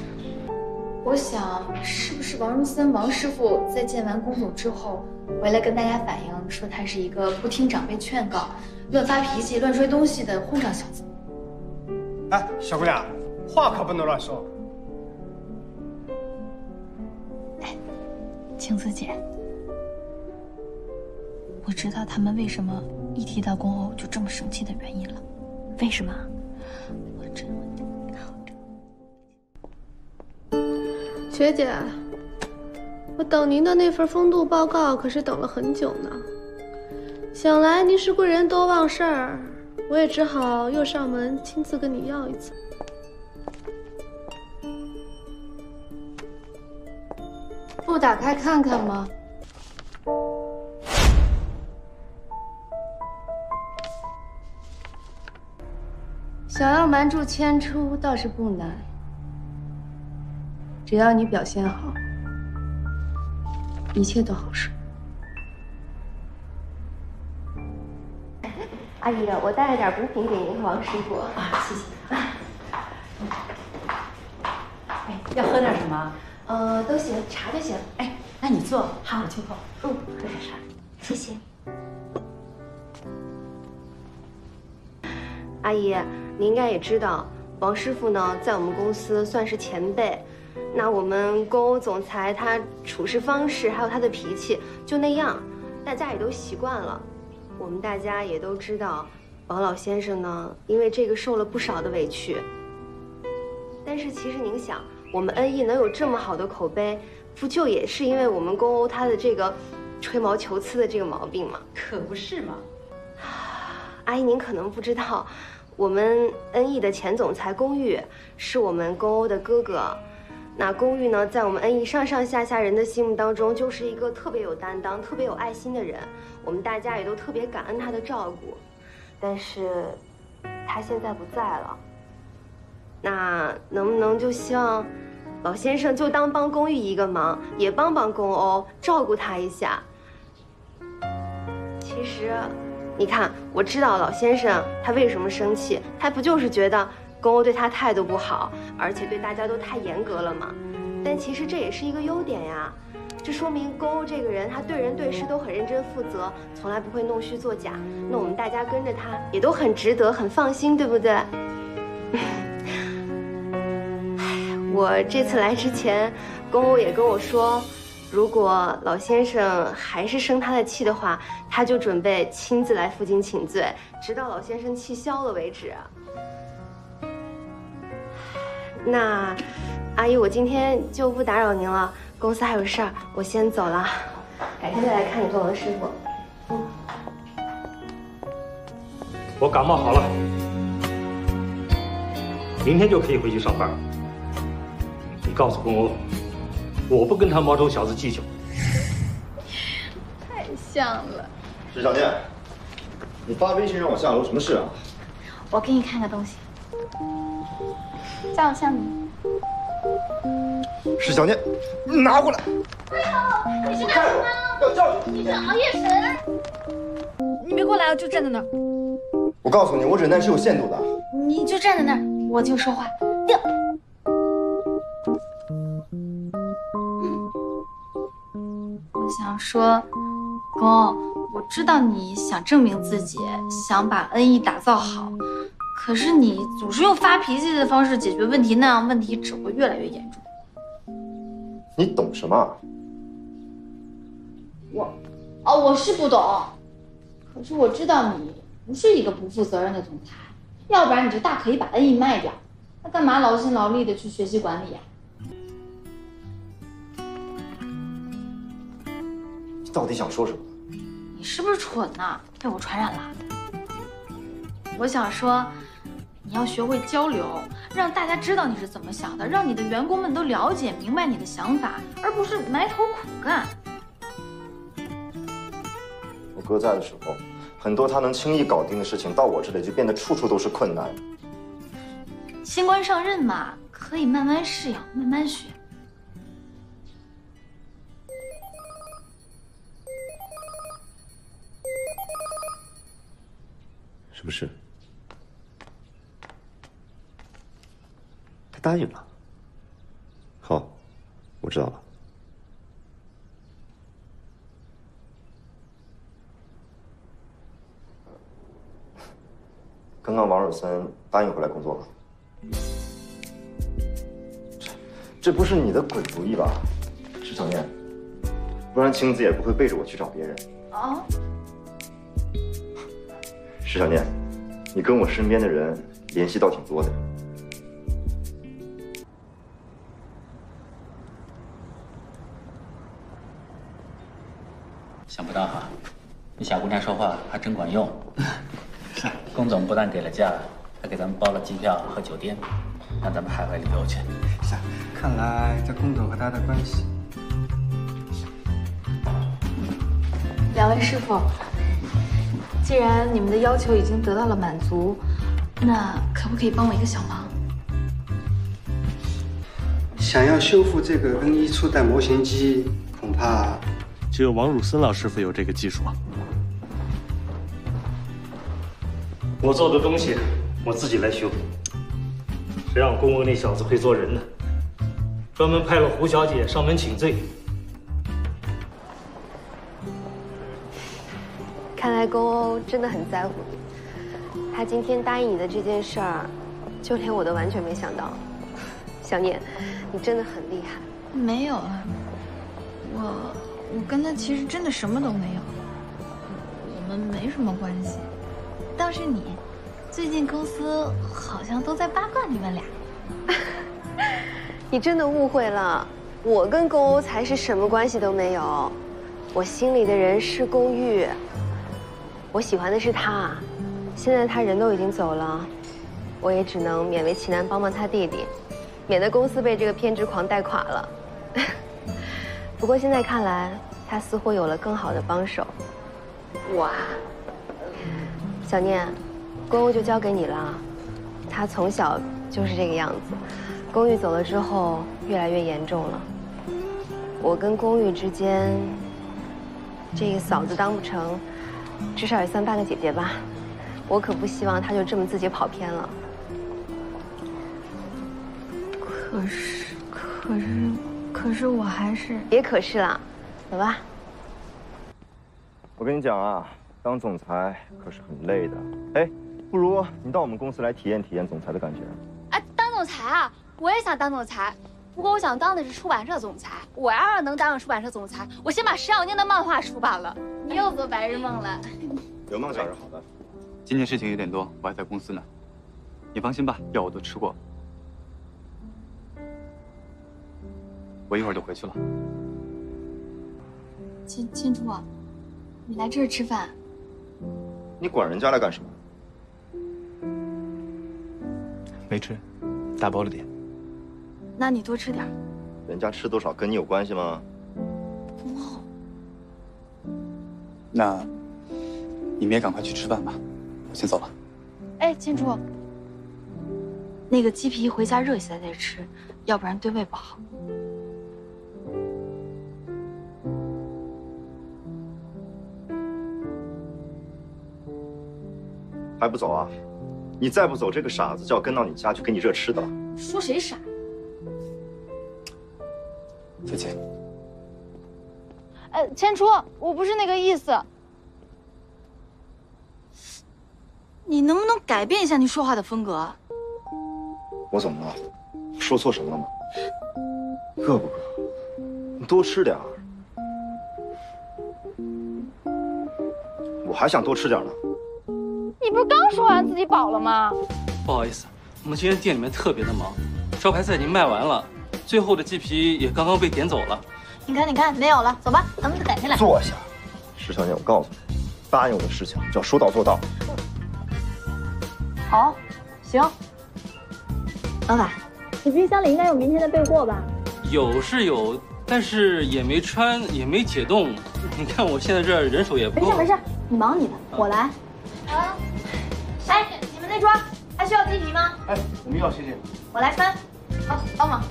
我想，是不是王荣森王师傅在见完龚总之后，回来跟大家反映说他是一个不听长辈劝告、乱发脾气、乱摔东西的混账小子？哎，小姑娘，话可不能乱说。晴子姐，我知道他们为什么一提到龚欧就这么生气的原因了。为什么？学姐，我等您的那份风度报告可是等了很久呢。想来您是贵人多忘事儿，我也只好又上门亲自跟你要一次。不打开看看吗？想要瞒住迁出倒是不难，只要你表现好，一切都好说。阿姨，我带了点补品给您和王师傅。啊，谢谢。哎，要喝点什么？都行，茶就行。哎，那你坐，好，我去泡。喝点茶，谢谢。阿姨，你应该也知道，王师傅呢，在我们公司算是前辈。那我们公欧总裁他处事方式还有他的脾气就那样，大家也都习惯了。我们大家也都知道，王老先生呢，因为这个受了不少的委屈。但是其实您想，我们恩义能有这么好的口碑，不就也是因为我们公欧他的这个吹毛求疵的这个毛病吗？可不是嘛。阿姨，您可能不知道，我们恩义的前总裁龚玉是我们公欧的哥哥。那龚玉呢，在我们恩义上上下下人的心目当中，就是一个特别有担当、特别有爱心的人。我们大家也都特别感恩他的照顾。但是，他现在不在了。那能不能就希望老先生就当帮龚玉一个忙，也帮帮龚欧，照顾他一下？其实。你看，我知道老先生他为什么生气，他不就是觉得龚欧对他态度不好，而且对大家都太严格了吗？但其实这也是一个优点呀，这说明龚欧这个人他对人对事都很认真负责，从来不会弄虚作假。那我们大家跟着他也都很值得，很放心，对不对？我这次来之前，龚欧也跟我说，如果老先生还是生他的气的话，他就准备亲自来负荆请罪，直到老先生气消了为止。那，阿姨，我今天就不打扰您了，公司还有事儿，我先走了，改天再来看你和王师傅。我感冒好了，明天就可以回去上班。你告诉龚欧，我不跟他毛头小子计较。太像了。石小念，你发微信让我下楼，什么事啊？我给你看个东西，叫我像你。石小念，拿过来。哎呦，你是干什么？要教训你是熬夜神！你别过来，我就站在那儿。我告诉你，我忍耐是有限度的。你就站在那儿，我就说话。定。我想说，公欧，我知道你想证明自己，想把恩义打造好，可是你总是用发脾气的方式解决问题，那样问题只会越来越严重。你懂什么？我是不懂，可是我知道你不是一个不负责任的总裁，要不然你就大可以把恩义卖掉，那干嘛劳心劳力的去学习管理呀？你到底想说什么？你是不是蠢呐？被我传染了？我想说，你要学会交流，让大家知道你是怎么想的，让你的员工们都了解明白你的想法，而不是埋头苦干。我哥在的时候，很多他能轻易搞定的事情，到我这里就变得处处都是困难。新官上任嘛，可以慢慢适应，慢慢学。什么事？他答应了。好，我知道了。刚刚王尔森答应回来工作了。这不是你的鬼主意吧，石小念？不然晴子也不会背着我去找别人。啊？石小念，你跟我身边的人联系倒挺多的。想不到哈，你小姑娘说话还真管用。龚总不但给了假，还给咱们包了机票和酒店，让咱们海外旅游去。是，看来这龚总和他的关系。两位师傅，既然你们的要求已经得到了满足，那可不可以帮我一个小忙？想要修复这个恩义初代模型机，恐怕只有王汝森老师傅有这个技术。我做的东西我自己来修，谁让龚欧那小子会做人呢？专门派了胡小姐上门请罪。看来龚欧真的很在乎你，他今天答应你的这件事儿，就连我都完全没想到。小念，你真的很厉害。没有啊，我跟他其实真的什么都没有，我们没什么关系。倒是你，最近公司好像都在八卦你们俩。你真的误会了，我跟宫欧才是什么关系都没有，我心里的人是宫玉，我喜欢的是他。现在他人都已经走了，我也只能勉为其难帮帮他弟弟，免得公司被这个偏执狂带垮了。不过现在看来，他似乎有了更好的帮手。哇，小念，宫欧就交给你了，他从小就是这个样子。宫玉走了之后，越来越严重了。我跟宫玉之间，这个嫂子当不成，至少也算半个姐姐吧。我可不希望她就这么自己跑偏了。可是我还是别可是了，走吧。我跟你讲啊，当总裁可是很累的。哎，不如你到我们公司来体验体验总裁的感觉。哎，当总裁啊！我也想当总裁，不过我想当的是出版社总裁。我要是能当上出版社总裁，我先把石小念的漫画出版了。你又做白日梦了。有梦想是好的。今天事情有点多，我还在公司呢。你放心吧，药我都吃过，我一会儿就回去了。千初啊，你来这儿吃饭？你管人家来干什么？没吃，打包了点。那你多吃点。人家吃多少跟你有关系吗？哇，那你们也赶快去吃饭吧，我先走了。哎，千初，那个鸡皮回家热一下再吃，要不然对胃不好。还不走啊？你再不走，这个傻子就要跟到你家去给你热吃的了。说谁傻？再见。千初，我不是那个意思。你能不能改变一下你说话的风格？我怎么了？说错什么了吗？饿不饿？你多吃点儿。我还想多吃点呢。你不是刚说完自己饱了吗？不好意思，我们今天店里面特别的忙，招牌菜已经卖完了，最后的鸡皮也刚刚被点走了。你看，没有了，走吧，咱们再改天来。坐下，石小念，我告诉你，答应我的事情就要说到做到。好，行。老板，你冰箱里应该有明天的备货吧？有是有，但是也没穿，也没解冻。你看我现在这人手也不够。没事，你忙你的，我来。啊，哎，你们那桌还需要鸡皮吗？哎，我们要，谢谢。我来穿。好，帮忙。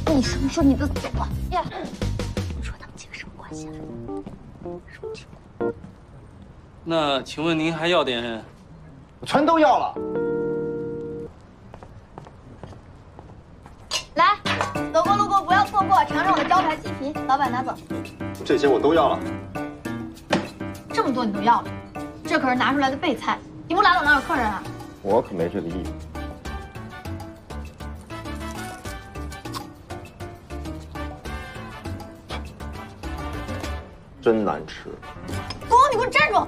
你什么时候你都走了呀？你说他们几个什么关系啊？说清楚。那请问您还要点？我全都要了。来，走过路过不要错过，尝尝我的招牌鸡皮。老板拿走。这些我都要了。这么多你都要了，这可是拿出来的备菜，你不拿走哪有客人啊？我可没这个意思。真难吃。公公，你给我站住！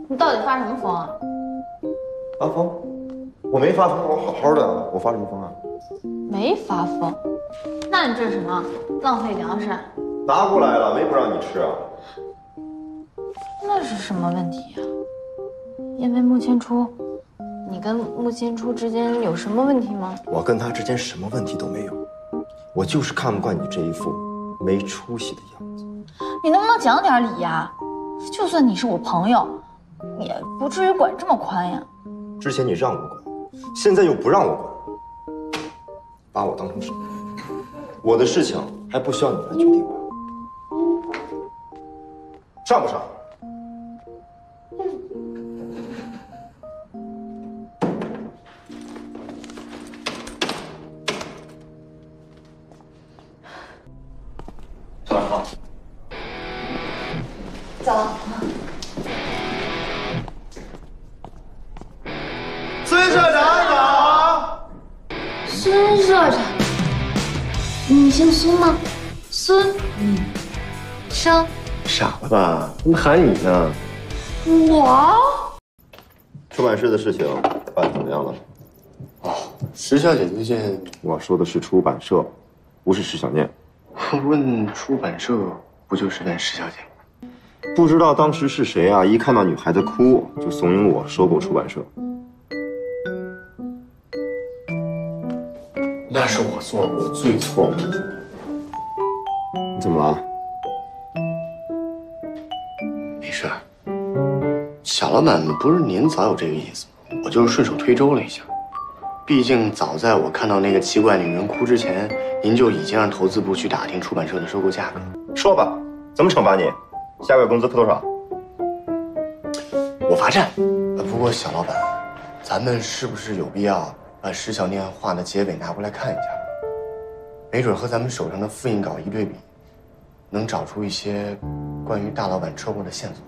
你到底发什么疯啊？发疯？我没发疯，我好好的，我发什么疯啊？没发疯，那你这是什么？浪费粮食？拿过来了，没不让你吃啊？那是什么问题呀？因为穆千初，你跟穆千初之间有什么问题吗？我跟他之间什么问题都没有，我就是看不惯你这一副没出息的样子。你能不能讲点理呀？就算你是我朋友，也不至于管这么宽呀。之前你让我管，现在又不让我管，把我当成什么？我的事情还不需要你来决定吧？上不上？走。孙社长你好。孙社长，你姓孙吗？孙生。傻了吧？怎么喊你呢？我。出版社的事情办得怎么样了？哦，石小姐推荐。我说的是出版社，不是石小念。问出版社，不就是问石小姐吗？不知道当时是谁啊，一看到女孩子哭就怂恿我收购出版社。那是我做过最错误的。你怎么了？没事。小老板不是您早有这个意思吗？我就是顺手推舟了一下。毕竟早在我看到那个奇怪女人哭之前，您就已经让投资部去打听出版社的收购价格。说吧，怎么惩罚你？下个月工资扣多少？我罚站。不过小老板，咱们是不是有必要把石小念画的结尾拿过来看一下？没准和咱们手上的复印稿一对比，能找出一些关于大老板车祸的线索。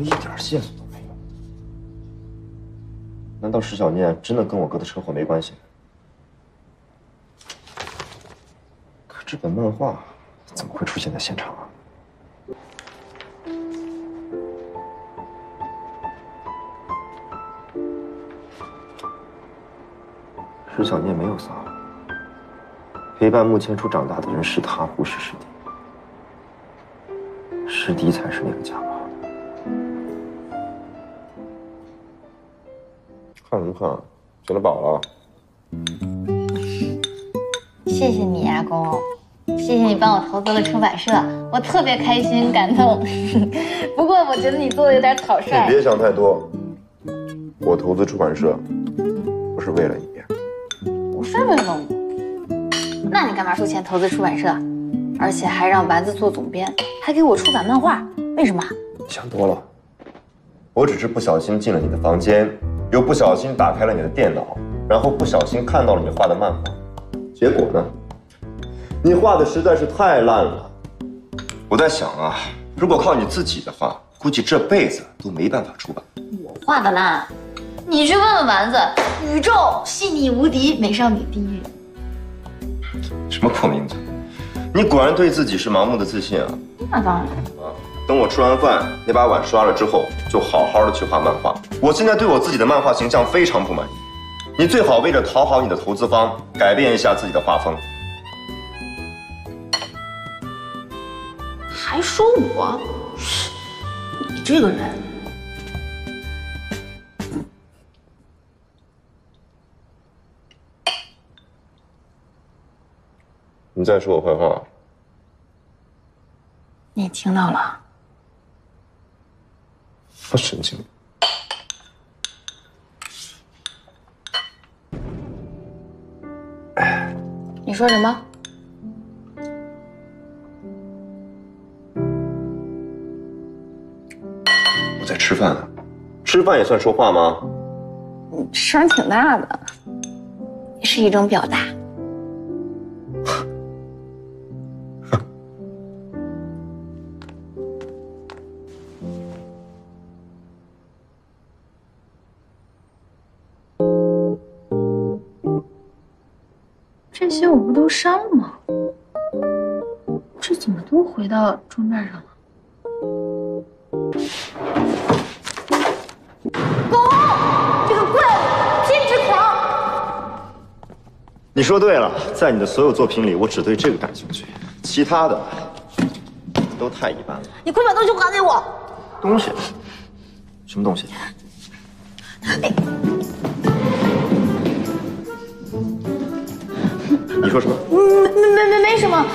一点线索都没有。难道石小念真的跟我哥的车祸没关系？可这本漫画怎么会出现在现场啊？石小念没有撒谎，陪伴穆千初长大的人是他，不是师弟。师弟才是那个家伙。看什么看？觉得饱了？谢谢你阿公，谢谢你帮我投资了出版社，我特别开心感动。不过我觉得你做的有点草率。你别想太多，我投资出版社不是为了你。不是为了我，那你干嘛出钱投资出版社？而且还让丸子做总编，还给我出版漫画，为什么？你想多了，我只是不小心进了你的房间，又不小心打开了你的电脑，然后不小心看到了你画的漫画，结果呢？你画的实在是太烂了。我在想啊，如果靠你自己的话，估计这辈子都没办法出版。我画的烂，你去问问丸子，宇宙细腻无敌，美少女第一人。什么破名字？你果然对自己是盲目的自信啊！那当然。等我吃完饭，那把碗刷了之后，就好好的去画漫画。我现在对我自己的漫画形象非常不满意，你最好为了讨好你的投资方，改变一下自己的画风。还说我？你这个人。你再说我坏话，你听到了？我神经。你说什么？我在吃饭呢，吃饭也算说话吗？你声挺大的，也是一种表达。这些我不都删了吗？这怎么都回到桌面上了？狗，这个怪物，偏执狂！你说对了，在你的所有作品里，我只对这个感兴趣，其他的都太一般了。你快把东西还给我！东西？什么东西？你说什么？没什么，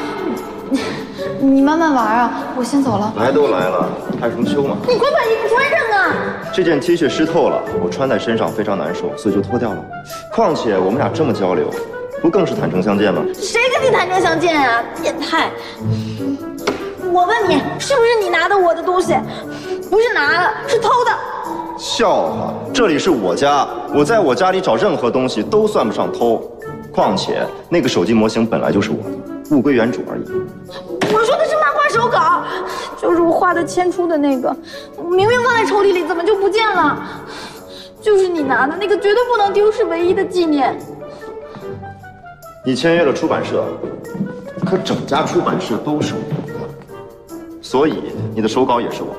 你慢慢玩啊，我先走了。来都来了，害什么羞嘛？你快把衣服穿上啊！这件 T 恤湿透了，我穿在身上非常难受，所以就脱掉了。况且我们俩这么交流，不更是坦诚相见吗？谁跟你坦诚相见啊？变态！我问你，是不是你拿的我的东西？不是拿的，是偷的。笑话，这里是我家，我在我家里找任何东西都算不上偷。况且那个手机模型本来就是我的，物归原主而已。我说的是漫画手稿，就是我画的迁出的那个，明明放在抽屉里，怎么就不见了？就是你拿的那个，绝对不能丢，是唯一的纪念。你签约了出版社，可整家出版社都是我的，所以你的手稿也是我的。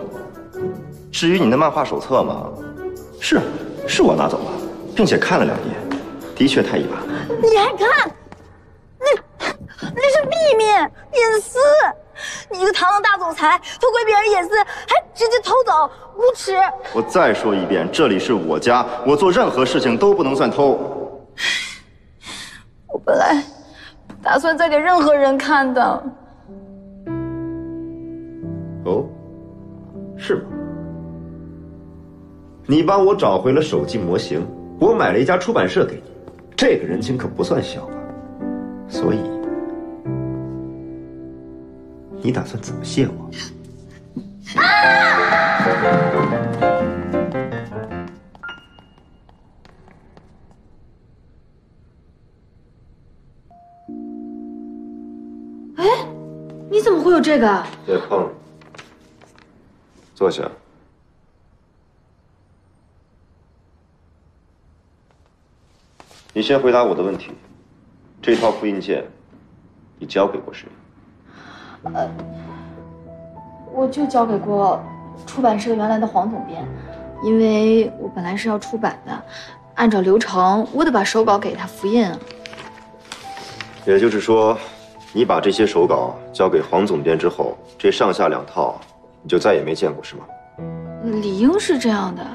至于你的漫画手册嘛，是我拿走了，并且看了2页，的确太一般了。你还看？那是秘密隐私。你一个堂堂大总裁，偷窥别人隐私，还直接偷走，无耻！我再说一遍，这里是我家，我做任何事情都不能算偷。我本来不打算再给任何人看的。哦，是吗？你帮我找回了手机模型，我买了一家出版社给你，这个人情可不算小啊。所以，你打算怎么谢我？哎，你怎么会有这个？别碰，坐下。你先回答我的问题，这套复印件你交给过谁？我就交给过出版社原来的黄总编，因为我本来是要出版的，按照流程我得把手稿给他复印啊。也就是说，你把这些手稿交给黄总编之后，这上下2套你就再也没见过是吗？理应是这样的，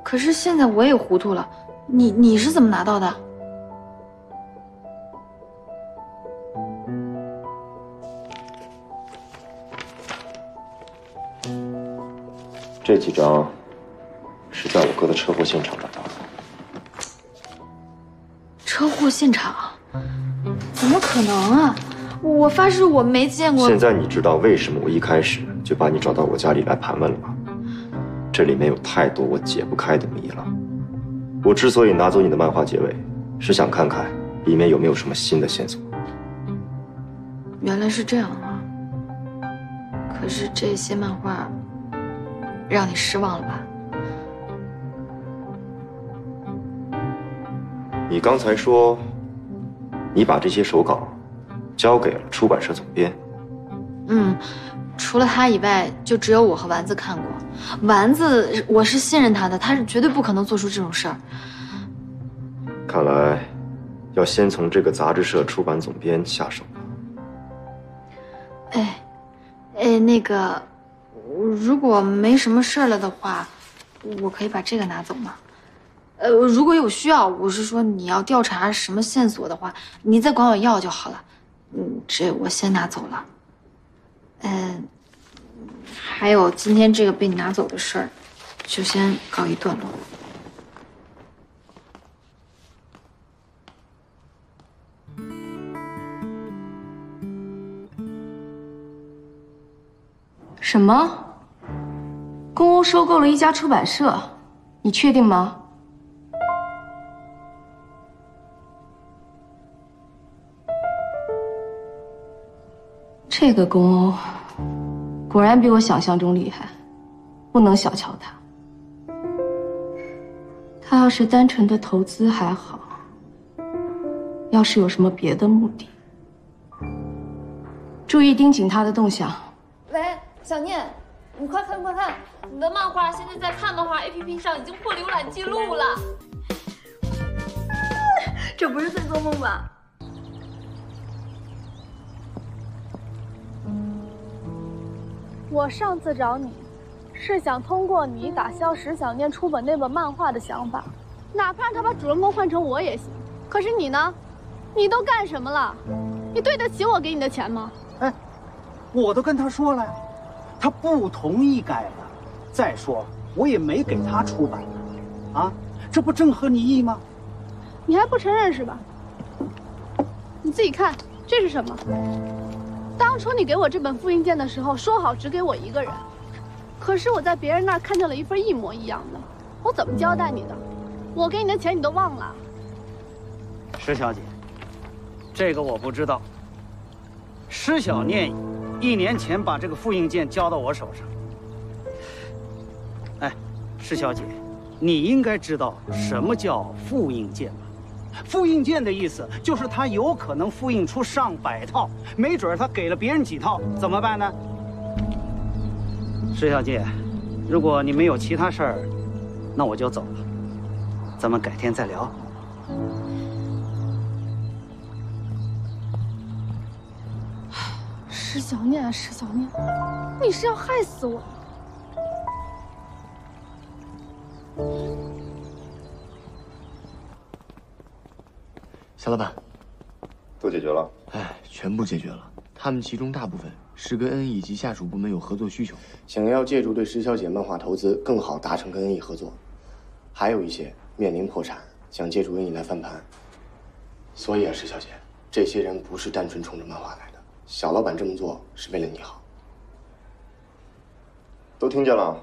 可是现在我也糊涂了，你是怎么拿到的？这几张是在我哥的车祸现场找到的。车祸现场？怎么可能啊！我发誓我没见过。现在你知道为什么我一开始就把你找到我家里来盘问了吧？这里面有太多我解不开的谜了。我之所以拿走你的漫画结尾，是想看看里面有没有什么新的线索。原来是这样啊！可是这些漫画让你失望了吧？你刚才说，你把这些手稿交给了出版社总编。除了他以外，就只有我和丸子看过。丸子，我是信任他的，他是绝对不可能做出这种事儿。看来，要先从这个杂志社出版总编下手了。那个，如果没什么事儿了的话，我可以把这个拿走吗？如果有需要，我是说你要调查什么线索的话，你再管我要就好了。这我先拿走了。还有今天这个被你拿走的事儿，就先告一段落。什么？公欧收购了一家出版社，你确定吗？这个公欧果然比我想象中厉害，不能小瞧他。他要是单纯的投资还好，要是有什么别的目的，注意盯紧他的动向。喂，小念，你快看快看，你的漫画现在在看漫画 APP 上已经破浏览记录了。这不是在做梦吧？我上次找你，是想通过你打消石小念出版那本漫画的想法，哪怕他把主人公换成我也行。可是你呢？你都干什么了？你对得起我给你的钱吗？哎，我都跟他说了呀，他不同意改了。再说我也没给他出版呢，啊，这不正合你意吗？你还不承认是吧？你自己看，这是什么？当初你给我这本复印件的时候，说好只给我一个人，可是我在别人那儿看见了一份一模一样的，我怎么交代你的？我给你的钱你都忘了？石小姐，这个我不知道。施小念1年前把这个复印件交到我手上。哎，施小姐，你应该知道什么叫复印件吧？复印件的意思就是它有可能复印出上百套，没准他给了别人几套，怎么办呢？施小姐，如果你没有其他事儿，那我就走了，咱们改天再聊。施小念啊，施小念，你是要害死我！肖老板，都解决了？哎，全部解决了。他们其中大部分是跟恩义以及下属部门有合作需求，想要借助对石小姐漫画投资，更好达成跟恩义合作。还有一些面临破产，想借助恩义来翻盘。所以啊，石小姐，这些人不是单纯冲着漫画来的。小老板这么做是为了你好。都听见了？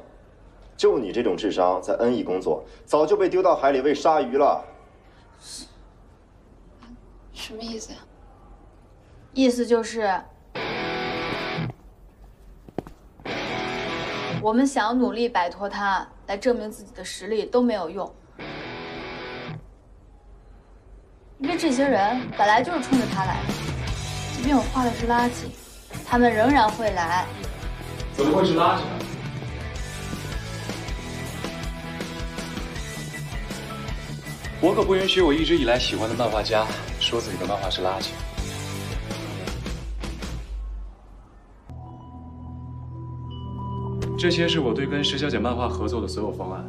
就你这种智商，在恩义工作，早就被丢到海里喂鲨鱼了。什么意思呀？意思就是，我们想要努力摆脱他，来证明自己的实力都没有用。因为这些人本来就是冲着他来的，即便我画的是垃圾，他们仍然会来。怎么会是垃圾呢？我可不允许我一直以来喜欢的漫画家说自己的漫画是垃圾。这些是我对跟石小姐漫画合作的所有方案，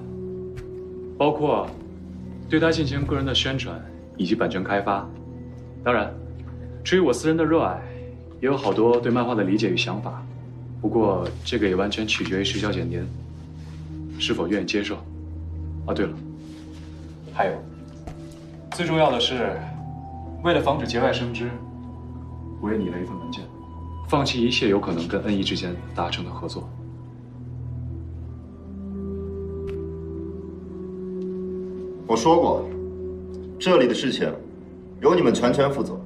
包括对她进行个人的宣传以及版权开发。当然，至于我私人的热爱，也有好多对漫画的理解与想法。不过这个也完全取决于石小姐您是否愿意接受。啊，对了，还有。最重要的是，为了防止节外生枝，我也拟了一份文件，放弃一切有可能跟恩义之间达成的合作。我说过，这里的事情由你们全权负责。